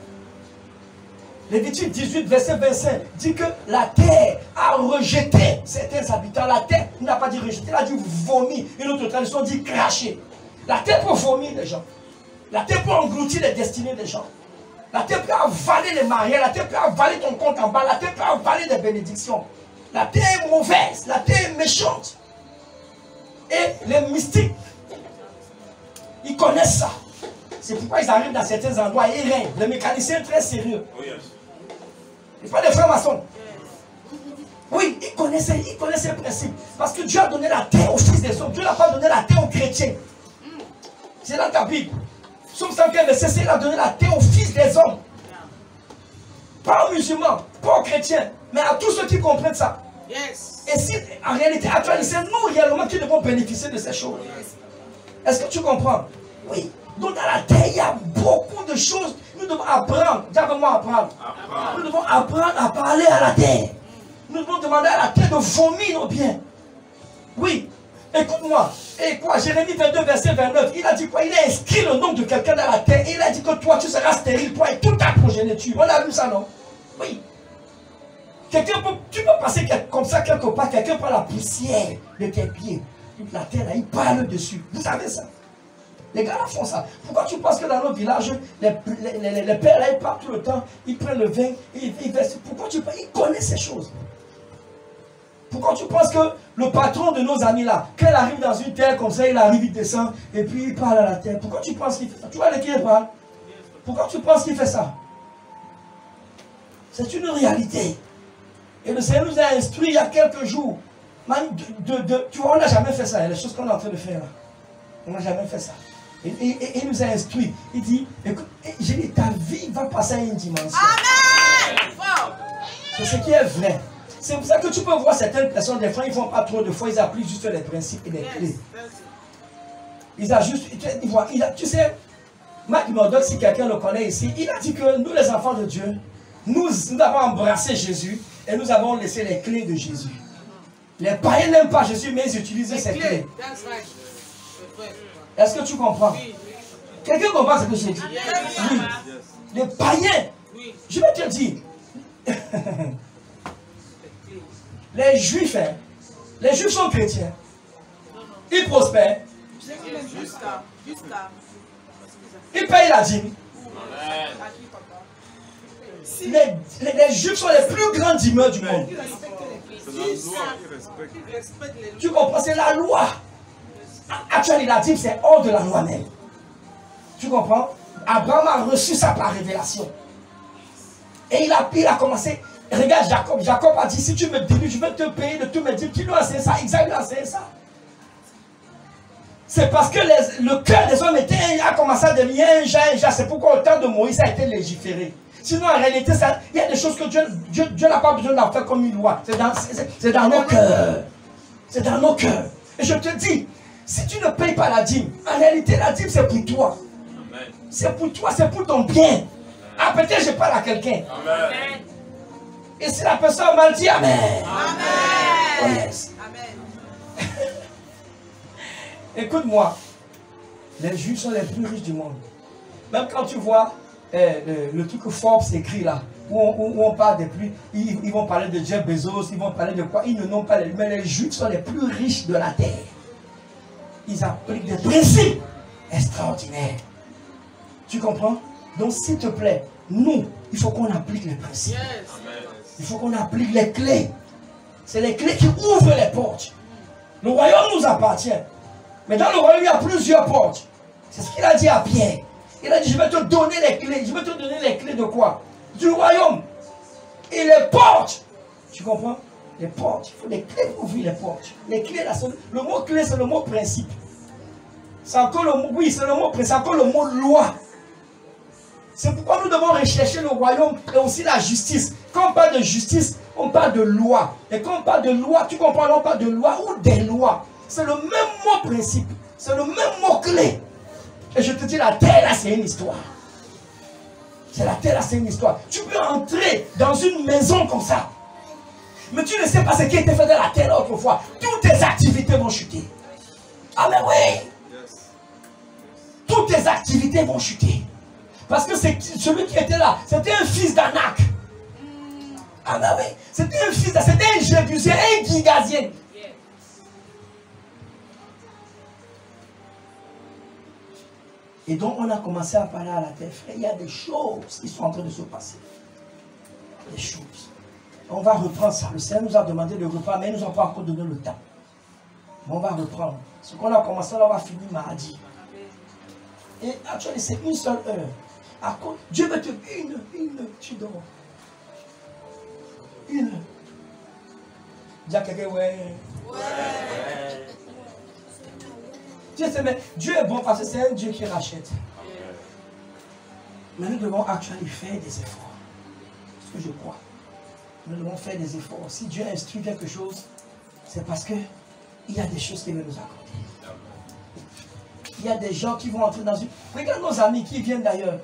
Lévitique 18, verset 25 dit que la terre a rejeté certains habitants. La terre n'a pas dit rejeter, elle a dit vomir. Une autre tradition dit cracher. La terre peut vomir les gens. La terre peut engloutir les destinées des gens. La terre peut avaler les mariés, la terre peut avaler ton compte en bas, la terre peut avaler des bénédictions. La terre est mauvaise, la terre est méchante. Et les mystiques, ils connaissent ça. C'est pourquoi ils arrivent dans certains endroits et ils règnent. Les mécaniciens très sérieux. Ils font des frères maçons. Oui, ils connaissent ces principes. Parce que Dieu a donné la terre aux fils des hommes. Dieu n'a pas donné la terre aux chrétiens. C'est dans ta Bible. Somme 115, verset 6, il a donné la terre aux fils des hommes. Pas aux musulmans, pas aux chrétiens, mais à tous ceux qui comprennent ça. Yes. Et si, en réalité, actuellement, c'est nous réellement qui devons bénéficier de ces choses. Est-ce que tu comprends? Oui. Donc dans la terre, il y a beaucoup de choses. Nous devons apprendre. Dis avec moi apprendre. Nous devons apprendre à parler à la terre. Nous devons demander à la terre de vomir nos biens. Oui. Écoute-moi. Et quoi? Jérémie 22, verset 29. Il a dit quoi? Il a inscrit le nom de quelqu'un dans la terre. Et il a dit que toi, tu seras stérile, toi et toute ta progéniture. On a vu ça, non? Oui. Quelqu'un peut, tu peux passer comme ça quelque part. Quelqu'un prend la poussière de tes pieds. Toute la terre, là, il parle dessus. Vous savez ça? Les gars là font ça. Pourquoi tu penses que dans nos villages, les pères là, ils partent tout le temps, ils prennent le vin, ils versent. Pourquoi tu penses? Ils connaissent ces choses. Pourquoi tu penses que le patron de nos amis là, quand il arrive dans une terre comme ça, il arrive, il descend, et puis il parle à la terre. Pourquoi tu penses qu'il fait ça? Tu vois de qui il parle? Pourquoi tu penses qu'il fait ça? C'est une réalité. Et le Seigneur nous a instruit il y a quelques jours. Tu vois, on n'a jamais fait ça, les choses qu'on est en train de faire là. On n'a jamais fait ça. Et il nous a instruit. Il dit, écoute, j'ai dit, ta vie va passer à une dimension. Amen. C'est ce qui est vrai. C'est pour ça que tu peux voir certaines personnes, des fois, ils ne font pas trop de fois, ils appliquent juste les principes et les clés. Ils ajustent, tu sais, Mark Murdoch, si quelqu'un le connaît ici, il a dit que nous, les enfants de Dieu, nous avons embrassé Jésus et nous avons laissé les clés de Jésus. Les païens n'aiment pas Jésus, mais ils utilisent ces clés. Est-ce que tu comprends? Oui. Quelqu'un comprend ce que j'ai dit? Oui. Les païens, je vais te dire, les juifs, hein, les juifs sont chrétiens. Ils prospèrent. Ils payent la dîme. Les juifs sont les plus grands dîmeurs du monde. Tu comprends? C'est la loi. Actuellement, la dîme, c'est hors de la loi même. Tu comprends? Abraham a reçu ça par révélation. Et il a commencé. Regarde Jacob. Jacob a dit, si tu me délivres, je vais te payer de tous mes dîmes. Tu lui as enseigné ça. Isaac lui a enseigné ça. C'est parce que le cœur des hommes a commencé à devenir un jas. C'est pourquoi au temps de Moïse ça a été légiféré. Sinon, en réalité, il y a des choses que Dieu n'a pas besoin d'en faire comme une loi. C'est dans nos cœurs. C'est dans nos cœurs. Et je te dis, si tu ne payes pas la dîme, en réalité, la dîme, c'est pour toi. C'est pour toi, c'est pour ton bien. Ah, peut-être je parle à quelqu'un. Et si la personne a mal dit, Amen. Amen. Oh yes. Amen. Écoute-moi, les Juifs sont les plus riches du monde. Même quand tu vois le truc que Forbes écrit là, où on parle des plus, ils vont parler de Jeff Bezos, ils vont parler de quoi, ils ne n'ont pas les, mais les Juifs sont les plus riches de la terre. Ils appliquent des principes extraordinaires. Tu comprends? Donc s'il te plaît, nous, il faut qu'on applique les principes. Il faut qu'on applique les clés. C'est les clés qui ouvrent les portes. Le royaume nous appartient. Mais dans le royaume, il y a plusieurs portes. C'est ce qu'il a dit à Pierre. Il a dit, je vais te donner les clés. Je vais te donner les clés de quoi? Du royaume. Et les portes, tu comprends? Les portes, il faut des clés pour ouvrir les portes. Les clés, là, le mot clé, c'est le mot principe. C'est encore le mot, oui, c'est le mot principe, c'est encore le mot loi. C'est pourquoi nous devons rechercher le royaume et aussi la justice. Quand on parle de justice, on parle de loi. Et quand on parle de loi, tu comprends, on parle de loi ou des lois. C'est le même mot principe. C'est le même mot clé. Et je te dis, la terre là, c'est une histoire. C'est la terre là, c'est une histoire. Tu peux entrer dans une maison comme ça. Mais tu ne sais pas ce qui était fait dans la terre autrefois. Toutes tes activités vont chuter. Ah mais oui. Toutes tes activités vont chuter. Parce que celui qui était là, c'était un fils d'Anak. Ah mais oui. C'était un fils d'Anak. C'était un Jébusien, un Gigazien. Et donc on a commencé à parler à la terre. Frère, il y a des choses qui sont en train de se passer. Des choses. On va reprendre ça. Le Seigneur nous a demandé de reprendre, mais il ne nous a pas encore donné le temps. Mais on va reprendre. Ce qu'on a commencé, là, on va finir mardi. Et actuellement, c'est une seule heure. Dieu veut te... tu dors. Une. Dis à quelqu'un, ouais. Dieu est bon parce que c'est un Dieu qui rachète. Mais nous devons actuellement faire des efforts. C'est ce que je crois. Nous devons faire des efforts. Si Dieu instruit quelque chose, c'est parce qu'il y a des choses qu'il veut nous accorder. Il y a des gens qui vont entrer dans une... Regarde nos amis qui viennent d'ailleurs.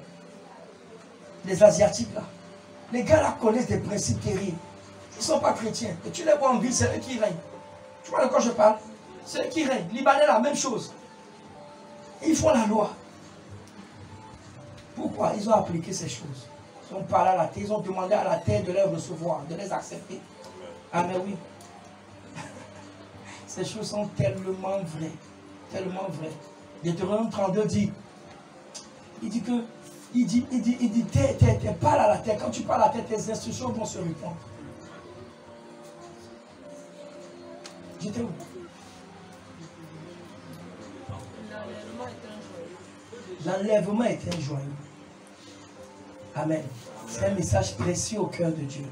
Les Asiatiques là. Les gars là connaissent des principes terribles. Ils ne sont pas chrétiens. Et tu les vois en ville, c'est eux qui règnent. Tu vois de quoi je parle? C'est eux qui règnent. Libanais, la même chose. Ils font la loi. Pourquoi? Ils ont appliqué ces choses. Ils ont parlé à la terre, ils ont demandé à la terre de les recevoir, de les accepter. Ah mais oui. Ces choses sont tellement vraies. Tellement vraies. Deutéronome 32 dit, il dit, parle à la terre. Quand tu parles à la terre, tes instructions vont se répondre. J'étais où? L'enlèvement est un joyau. Amen. C'est un message précieux au cœur de Dieu.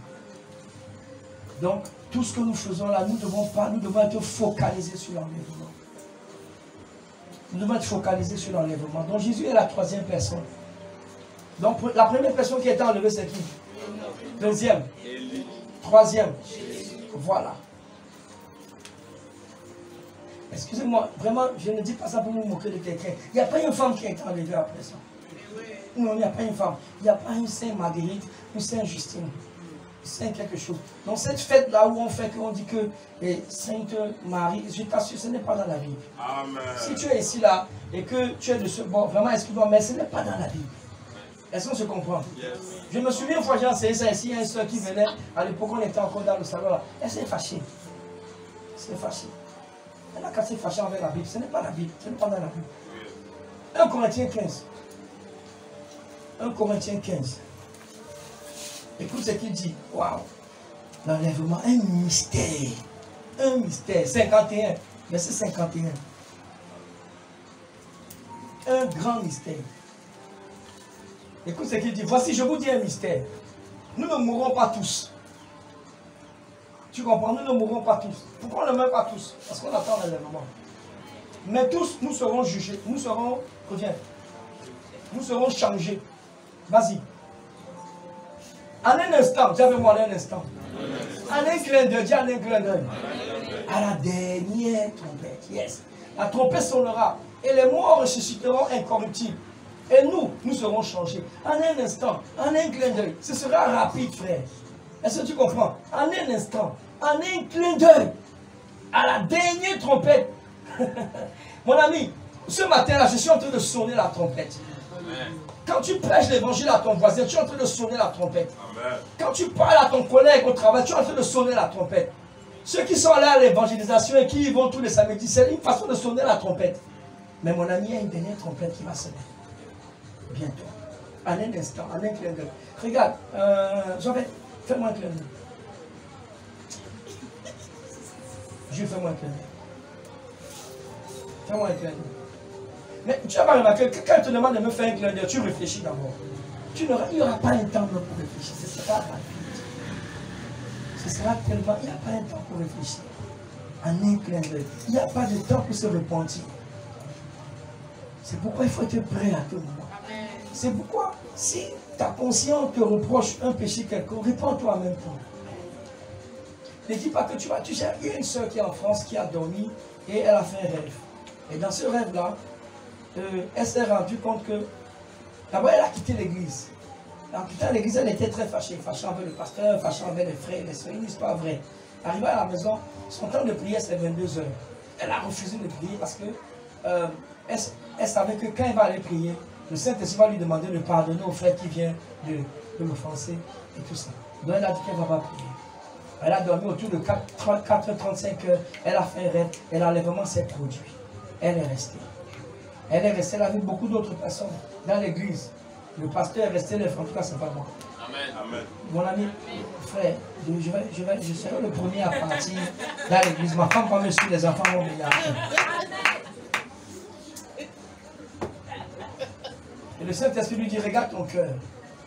Donc, tout ce que nous faisons là, nous devons être focalisés sur l'enlèvement. Nous devons être focalisés sur l'enlèvement. Donc, Jésus est la troisième personne. Donc, la première personne qui a été enlevée, c'est qui? Deuxième. Troisième. Voilà. Excusez-moi, vraiment, je ne dis pas ça pour me moquer de quelqu'un. Il n'y a pas une femme qui a été enlevée après ça. Non, il n'y a pas une femme. Il n'y a pas une Sainte Marguerite, une Sainte Justine. Sainte quelque chose. Donc cette fête-là où on fait qu'on dit que Sainte Marie, je t'assure, ce n'est pas dans la Bible. Amen. Si tu es ici là et que tu es de ce bon, vraiment excuse-moi, mais ce n'est pas dans la Bible. Est-ce qu'on se comprend? Yes. Je me souviens une fois, j'ai enseigné ça ici, il y a une soeur qui venait, à l'époque on était encore dans le salon là. Elle s'est fâchée. Elle s'est fâchée. Elle a cassé fâchée avec la Bible. Ce n'est pas la Bible. Ce n'est pas dans la Bible. 1 Corinthiens 15. 1 Corinthiens 15. Écoute ce qu'il dit. Waouh. L'enlèvement, un mystère. Un mystère. 51. Verset 51. Un grand mystère. Écoute ce qu'il dit. Voici, je vous dis un mystère. Nous ne mourrons pas tous. Tu comprends? Nous ne mourrons pas tous. Pourquoi on ne meurt pas tous? Parce qu'on attend l'enlèvement. Mais tous, nous serons jugés. Nous serons, reviens. Nous serons changés. Vas-y. En un instant, dis avec moi en un instant. En un clin d'œil, dis en un clin d'œil. À la dernière trompette, yes. La trompette sonnera et les morts ressusciteront incorruptibles. Et nous serons changés. En un instant, en un clin d'œil. Ce sera rapide, frère. Est-ce que tu comprends? En un instant, en un clin d'œil, à la dernière trompette. Mon ami, ce matin-là, je suis en train de sonner la trompette. Amen. Quand tu prêches l'évangile à ton voisin, tu es en train de sonner la trompette. Amen. Quand tu parles à ton collègue au travail, tu es en train de sonner la trompette. Ceux qui sont là à l'évangélisation et qui y vont tous les samedis, c'est une façon de sonner la trompette. Mais mon ami, il y a une dernière trompette qui va sonner. Bientôt. En un instant, en un clin d'œil. Regarde, Jean-Baptiste, fais-moi un clin d'œil. Dieu, fais-moi un clin d'œil. Fais-moi un clin d'œil. Mais tu n'as pas remarqué que quand il te demande de me faire un clin d'œil, tu réfléchis d'abord. Il n'y aura pas un temps pour réfléchir. Ce sera rapide. ce sera tellement... Il n'y a pas un temps pour réfléchir. En un clin d'œil. Il n'y a pas de temps pour se repentir. C'est pourquoi il faut être prêt à tout moment. C'est pourquoi, si ta conscience te reproche un péché quelconque, réponds-toi en même temps. Ne dis pas que tu vas... Tu sais, il y a une soeur qui est en France qui a dormi et elle a fait un rêve. Et dans ce rêve-là, elle s'est rendue compte que d'abord elle a quitté l'église. En quittant l'église, elle était très fâchée. Fâchée avec le pasteur, fâchée avec les frères, les soeurs. Une histoire vraie. Arrivée à la maison, son temps de prière c'est 22 heures. Elle a refusé de prier parce que elle savait que quand elle va aller prier, le Saint-Esprit va lui demander de pardonner au frère qui vient de l'offenser et tout ça. Donc elle a dit qu'elle ne va pas prier. Elle a dormi autour de 4h35 heures. Elle a fait un rêve et l'enlèvement s'est produit. Elle est restée. Elle est restée, elle a vu beaucoup d'autres personnes dans l'église. Le pasteur est resté, en tout cas, ce n'est pas moi. Amen. Amen. Mon ami, frère, je serai le premier à partir dans l'église. Ma femme va me suivre, les enfants vont venir après. Et le Saint-Esprit lui dit, regarde ton cœur.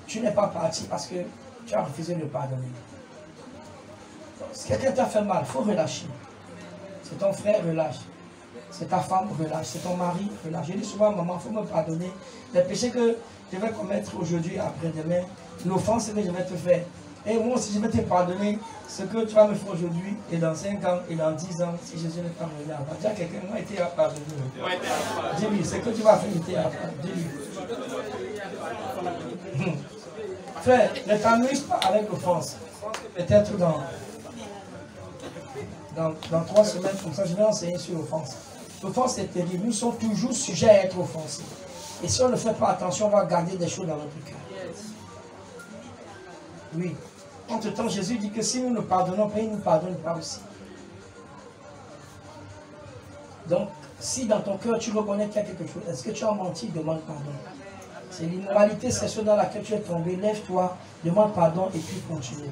Tu n'es pas parti parce que tu as refusé de le pardonner. Si quelqu'un t'a fait mal, il faut relâcher. C'est ton frère, relâche. C'est ta femme, relâche. C'est ton mari, relâche. Je dis souvent, maman, il faut me pardonner. Les péchés que je vais commettre aujourd'hui, après-demain, l'offense que je vais te faire. Et moi aussi, je vais te pardonner ce que tu vas me faire aujourd'hui, et dans 5 ans, et dans 10 ans, si Jésus n'est pas revenu avant. Dis à quelqu'un, moi, été pardonné. Dis-lui, c'est que tu vas faire, été après. Dis-lui. Frère, ne t'amuse pas avec l'offense. Peut-être dans 3 semaines, comme ça, je vais enseigner sur l'offense. L'offense est terrible. Nous sommes toujours sujets à être offensés. Et si on ne fait pas attention, on va garder des choses dans notre cœur. Oui. Entre-temps, Jésus dit que si nous ne pardonnons pas, il ne nous pardonne pas aussi. Donc, si dans ton cœur tu reconnais qu'il y a quelque chose, est-ce que tu as menti, demande pardon. C'est l'immoralité, c'est ce dans laquelle tu es tombé. Lève-toi, demande pardon et puis continue.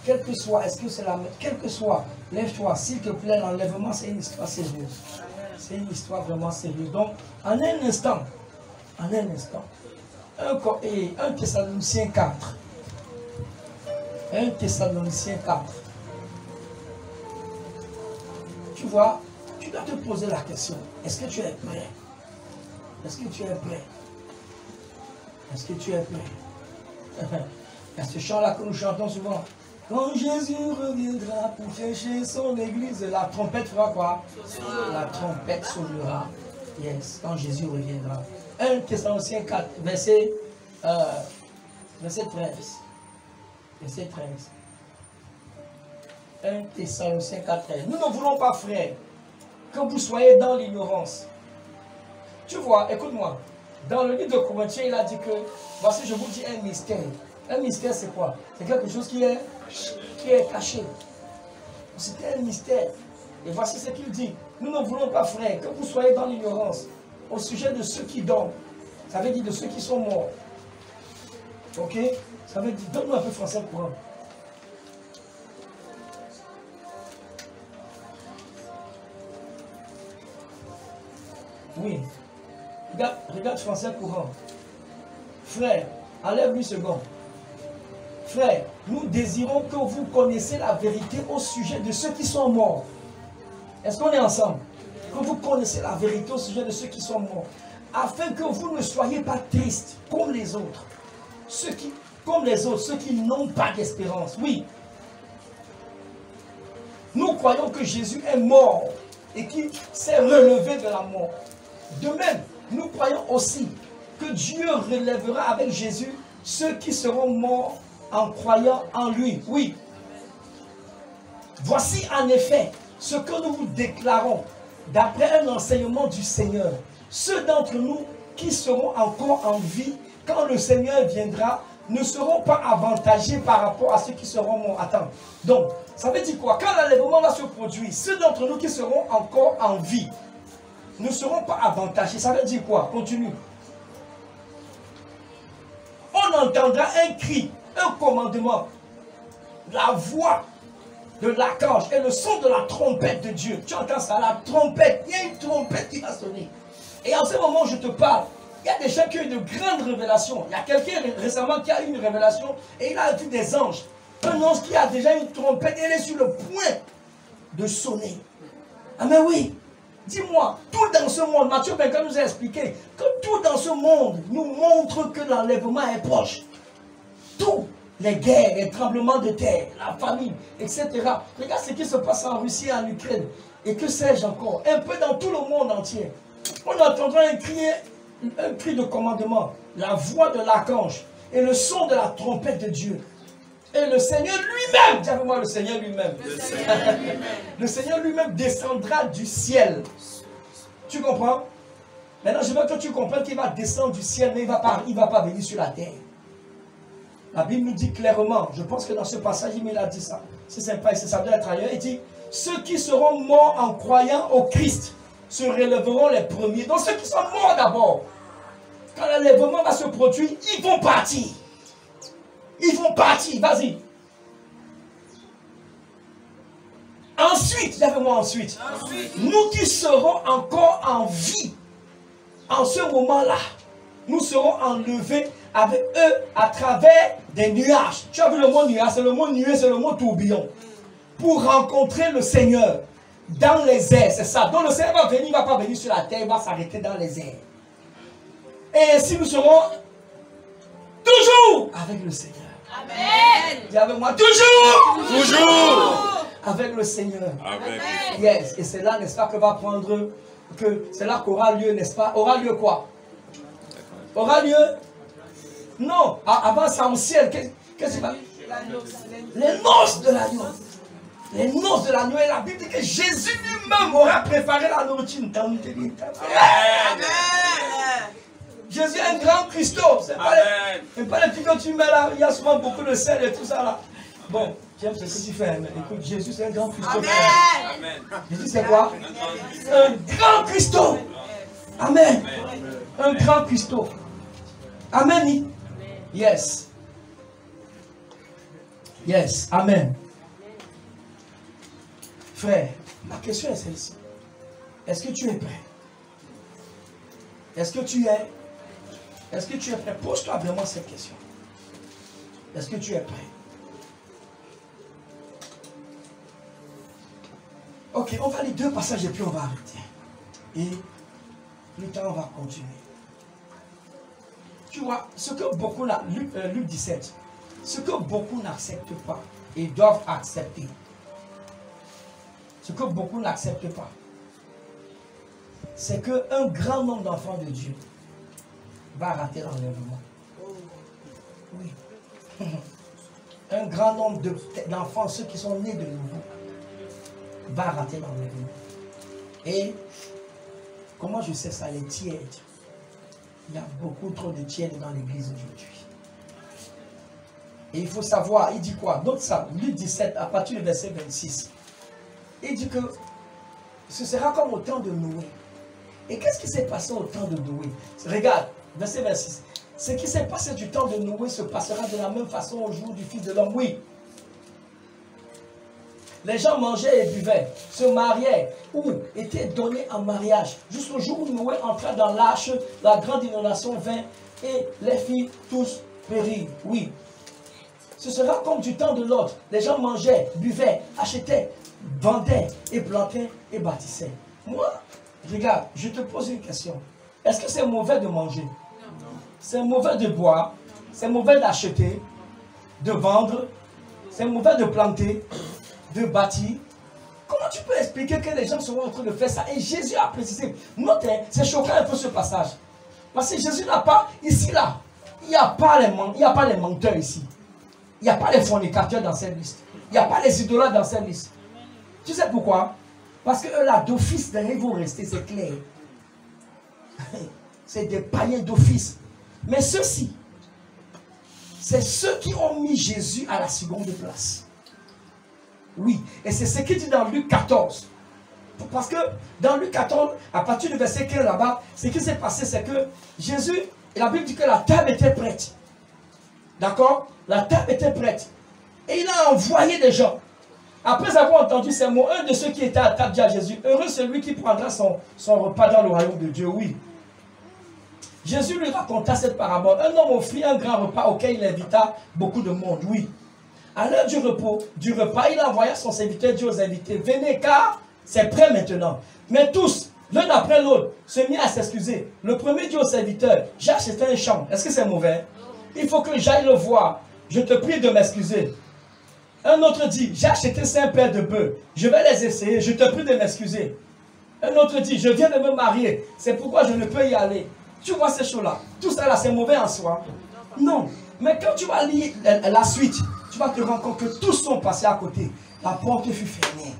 Quel que soit, est-ce que c'est la même, quel que soit, lève-toi, s'il te plaît, l'enlèvement, c'est une histoire sérieuse. C'est une histoire vraiment sérieuse. Donc, en un instant, 1 Thessaloniciens 4. 1 Thessaloniciens 4. Tu vois, tu dois te poser la question, est-ce que tu es prêt? Est-ce que tu es prêt? Est-ce que tu es prêt? Il y a ce chant-là que nous chantons souvent. Quand Jésus reviendra pour chercher son église, la trompette fera quoi? La trompette sonnera. Yes, quand Jésus reviendra. 1 Thessaloniciens 4, verset 13. Verset 13. 1 Thessaloniciens 4, 13. Nous ne voulons pas, frères, que vous soyez dans l'ignorance. Tu vois, écoute-moi. Dans le livre de Corinthiens, il a dit que, voici, je vous dis un mystère. Un mystère, c'est quoi? C'est quelque chose qui est caché. C'était un mystère. Et voici ce qu'il dit. Nous ne voulons pas, frères, que vous soyez dans l'ignorance au sujet de ceux qui dorment. Ça veut dire de ceux qui sont morts. Ok? Ça veut dire, donne-nous un peu français courant. Oui. Regarde français courant. Frère, enlève-lui ce gant. Frère, nous désirons que vous connaissiez la vérité au sujet de ceux qui sont morts. Est-ce qu'on est ensemble? Que vous connaissiez la vérité au sujet de ceux qui sont morts. Afin que vous ne soyez pas tristes comme les autres. Ceux qui n'ont pas d'espérance. Oui. Nous croyons que Jésus est mort et qu'il s'est relevé de la mort. De même, nous croyons aussi que Dieu relèvera avec Jésus ceux qui seront morts en croyant en lui. Oui. Voici en effet ce que nous vous déclarons d'après un enseignement du Seigneur. Ceux d'entre nous qui seront encore en vie quand le Seigneur viendra ne seront pas avantagés par rapport à ceux qui seront morts. Attends. Donc, ça veut dire quoi? Quand l'enlèvement va se produire, ceux d'entre nous qui seront encore en vie ne seront pas avantagés. Ça veut dire quoi? Continue. On entendra un cri, un commandement, la voix de l'archange et le son de la trompette de Dieu. Tu entends ça, la trompette. Il y a une trompette qui va sonner. Et en ce moment où je te parle, il y a des gens qui ont eu de grandes révélations. Il y a quelqu'un récemment qui a eu une révélation et il a vu des anges. Un ange qui a déjà une trompette, elle est sur le point de sonner. Ah mais oui, dis-moi, tout dans ce monde, Matthieu 24 nous a expliqué que tout dans ce monde nous montre que l'enlèvement est proche. Tout, les guerres, les tremblements de terre, la famine, etc. Regarde ce qui se passe en Russie et en Ukraine. Et que sais-je encore, un peu dans tout le monde entier. On entendra un cri de commandement, la voix de l'archange et le son de la trompette de Dieu. Et le Seigneur lui-même, dis avec moi le Seigneur lui-même. Le Seigneur lui-même descendra du ciel. Tu comprends? Maintenant, je veux que tu comprennes qu'il va descendre du ciel, mais il ne va pas venir sur la terre. La Bible nous dit clairement, je pense que dans ce passage, il a dit ça. C'est sympa, et ça doit être ailleurs. Il dit, ceux qui seront morts en croyant au Christ se relèveront les premiers. Donc ceux qui sont morts d'abord, quand l'enlèvement va se produire, ils vont partir. Ils vont partir, vas-y. Ensuite, dis-moi ensuite. Nous qui serons encore en vie, en ce moment-là, nous serons enlevés avec eux à travers des nuages. Tu as vu le mot nuage, c'est le mot nuée, c'est le mot tourbillon. Pour rencontrer le Seigneur dans les airs, c'est ça. Donc le Seigneur va venir, il ne va pas venir sur la terre, il va s'arrêter dans les airs. Et ainsi nous serons toujours avec le Seigneur. Amen. Dis avec moi, toujours. Toujours. Avec le Seigneur. Amen. Yes. Et c'est là, n'est-ce pas, que va prendre, que c'est là qu'aura lieu, n'est-ce pas? Aura lieu quoi? Aura lieu? Non. Avant ça au ciel, qu'est-ce qui va? Les noces de l'agneau. Les noces de l'agneau. Et la Bible dit que Jésus lui-même aura préparé la nourriture. Amen. Jésus est un grand Christo. C'est pas les trucs que tu mets là. Il y a souvent beaucoup de sel et tout ça là. Bon, j'aime ce que tu fais. Mais écoute, Jésus c'est un grand Christo. Amen. Jésus c'est quoi? Un grand Christo. Amen. Un grand Christo. Amen. Yes. Yes. Amen. Frère, ma question est celle-ci. Est-ce que tu es prêt? Est-ce que tu es prêt? Pose-toi vraiment cette question. Est-ce que tu es prêt? Ok, on va lire 2 passages et puis on va arrêter. Et plus tard, on va continuer. Tu vois, ce que beaucoup, Luc 17, ce que beaucoup n'acceptent pas et doivent accepter, ce que beaucoup n'acceptent pas, c'est qu'un grand nombre d'enfants de Dieu va rater l'enlèvement. Oui. Un grand nombre d'enfants, ceux qui sont nés de nouveau, va rater l'enlèvement. Et comment je sais ça? Les tièdes. Il y a beaucoup trop de tièdes dans l'église aujourd'hui. Et il faut savoir, il dit quoi? Note ça, Luc 17, à partir du verset 26. Il dit que ce sera comme au temps de Noé. Et qu'est-ce qui s'est passé au temps de Noé? Regarde, verset 26. Ce qui s'est passé du temps de Noé se passera de la même façon au jour du Fils de l'homme. Oui. Les gens mangeaient et buvaient, se mariaient ou étaient donnés en mariage. Jusqu'au jour où Noé entra dans l'arche, la grande inondation vint et les filles tous périrent. Oui. Ce sera comme du temps de Lot. Les gens mangeaient, buvaient, achetaient, vendaient et plantaient et bâtissaient. Moi, regarde, je te pose une question. Est-ce que c'est mauvais de manger? Non. C'est mauvais de boire? C'est mauvais d'acheter, de vendre? C'est mauvais de planter, de bâtir? Comment tu peux expliquer que les gens seront en train de faire ça? Et Jésus a précisé. Notez, c'est choquant un peu ce passage. Parce que Jésus n'a pas, ici là, il n'y a pas les menteurs ici. Il n'y a pas les fornicateurs dans cette liste. Il n'y a pas les idolâtres dans cette liste. Tu sais pourquoi? Parce que eux là, d'office, ils vont rester, c'est clair. C'est des païens d'office. Mais ceux-ci, c'est ceux qui ont mis Jésus à la seconde place. Oui, et c'est ce qu'il dit dans Luc 14. Parce que dans Luc 14, à partir du verset 15 là-bas, ce qui s'est passé, c'est que Jésus, et la Bible dit que la table était prête. D'accord? La table était prête. Et il a envoyé des gens. Après avoir entendu ces mots, un de ceux qui étaient à table dit à Jésus, heureux celui qui prendra son repas dans le royaume de Dieu. Oui. Jésus lui raconta cette parabole. Un homme offrit un grand repas auquel il invita beaucoup de monde. Oui. À l'heure du repos, du repas, il envoya son serviteur dire aux invités, venez car c'est prêt maintenant. Mais tous, l'un après l'autre, se mirent à s'excuser. Le premier dit au serviteur, j'ai acheté un champ. Est-ce que c'est mauvais? Il faut que j'aille le voir. Je te prie de m'excuser. Un autre dit, j'ai acheté 5 paires de bœufs. Je vais les essayer. Je te prie de m'excuser. Un autre dit, je viens de me marier. C'est pourquoi je ne peux y aller. Tu vois ces choses-là. Tout ça là, c'est mauvais en soi. Non. Mais quand tu vas lire la suite, tu vas te rendre compte que tous sont passés à côté. La porte fut fermée.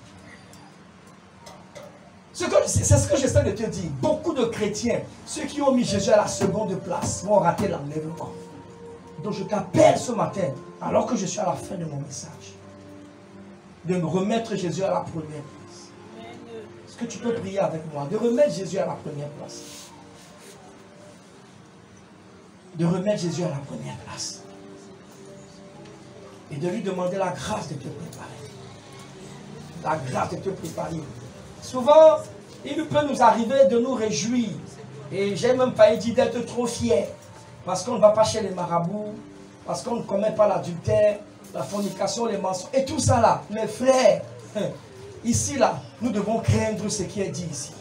C'est ce que j'essaie de te dire. Beaucoup de chrétiens, ceux qui ont mis Jésus à la seconde place, vont rater l'enlèvement. Donc je t'appelle ce matin, alors que je suis à la fin de mon message, de me remettre Jésus à la première place. Est-ce que tu peux prier avec moi? De remettre Jésus à la première place. De remettre Jésus à la première place. Et de lui demander la grâce de te préparer. La grâce de te préparer. Souvent, il peut nous arriver de nous réjouir. Et j'ai même pas dit d'être trop fier. Parce qu'on ne va pas chez les marabouts. Parce qu'on ne commet pas l'adultère, la fornication, les mensonges. Et tout ça là, mes frères. Ici là, nous devons craindre ce qui est dit ici.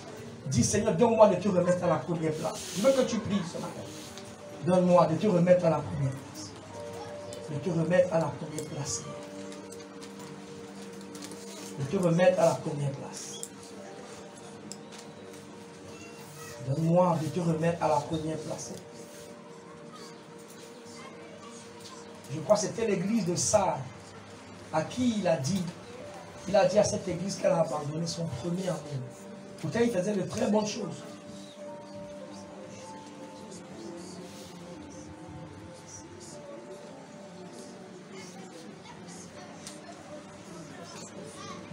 Dis Seigneur, donne-moi de te remettre à la première place. Je veux que tu pries ce matin. Donne-moi de te remettre à la première place. De te remettre à la première place. De te remettre à la première place. Donne-moi de te remettre à la première place. Je crois que c'était l'église de Sardes à qui il a dit à cette église qu'elle a abandonné son premier amour. Pourtant, il faisait de très bonnes choses.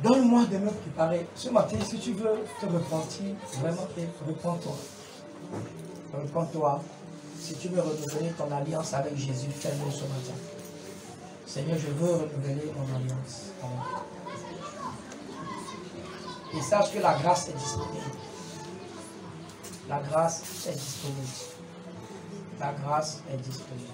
Donne-moi de me préparer. Ce matin, si tu veux te repentir, vraiment, repens-toi. Repens-toi. Si tu veux renouveler ton alliance avec Jésus, fais-le ce matin. Seigneur, je veux renouveler mon alliance. Et sache que la grâce est disponible. La grâce est disponible. La grâce est disponible.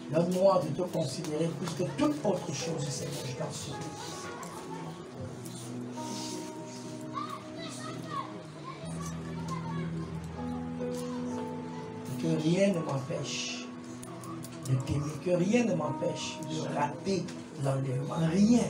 Donne-moi de te considérer plus que toute autre chose, Seigneur, je t'en supplie. Que rien ne m'empêche de t'aimer, que rien ne m'empêche de rater l'enlèvement. Rien.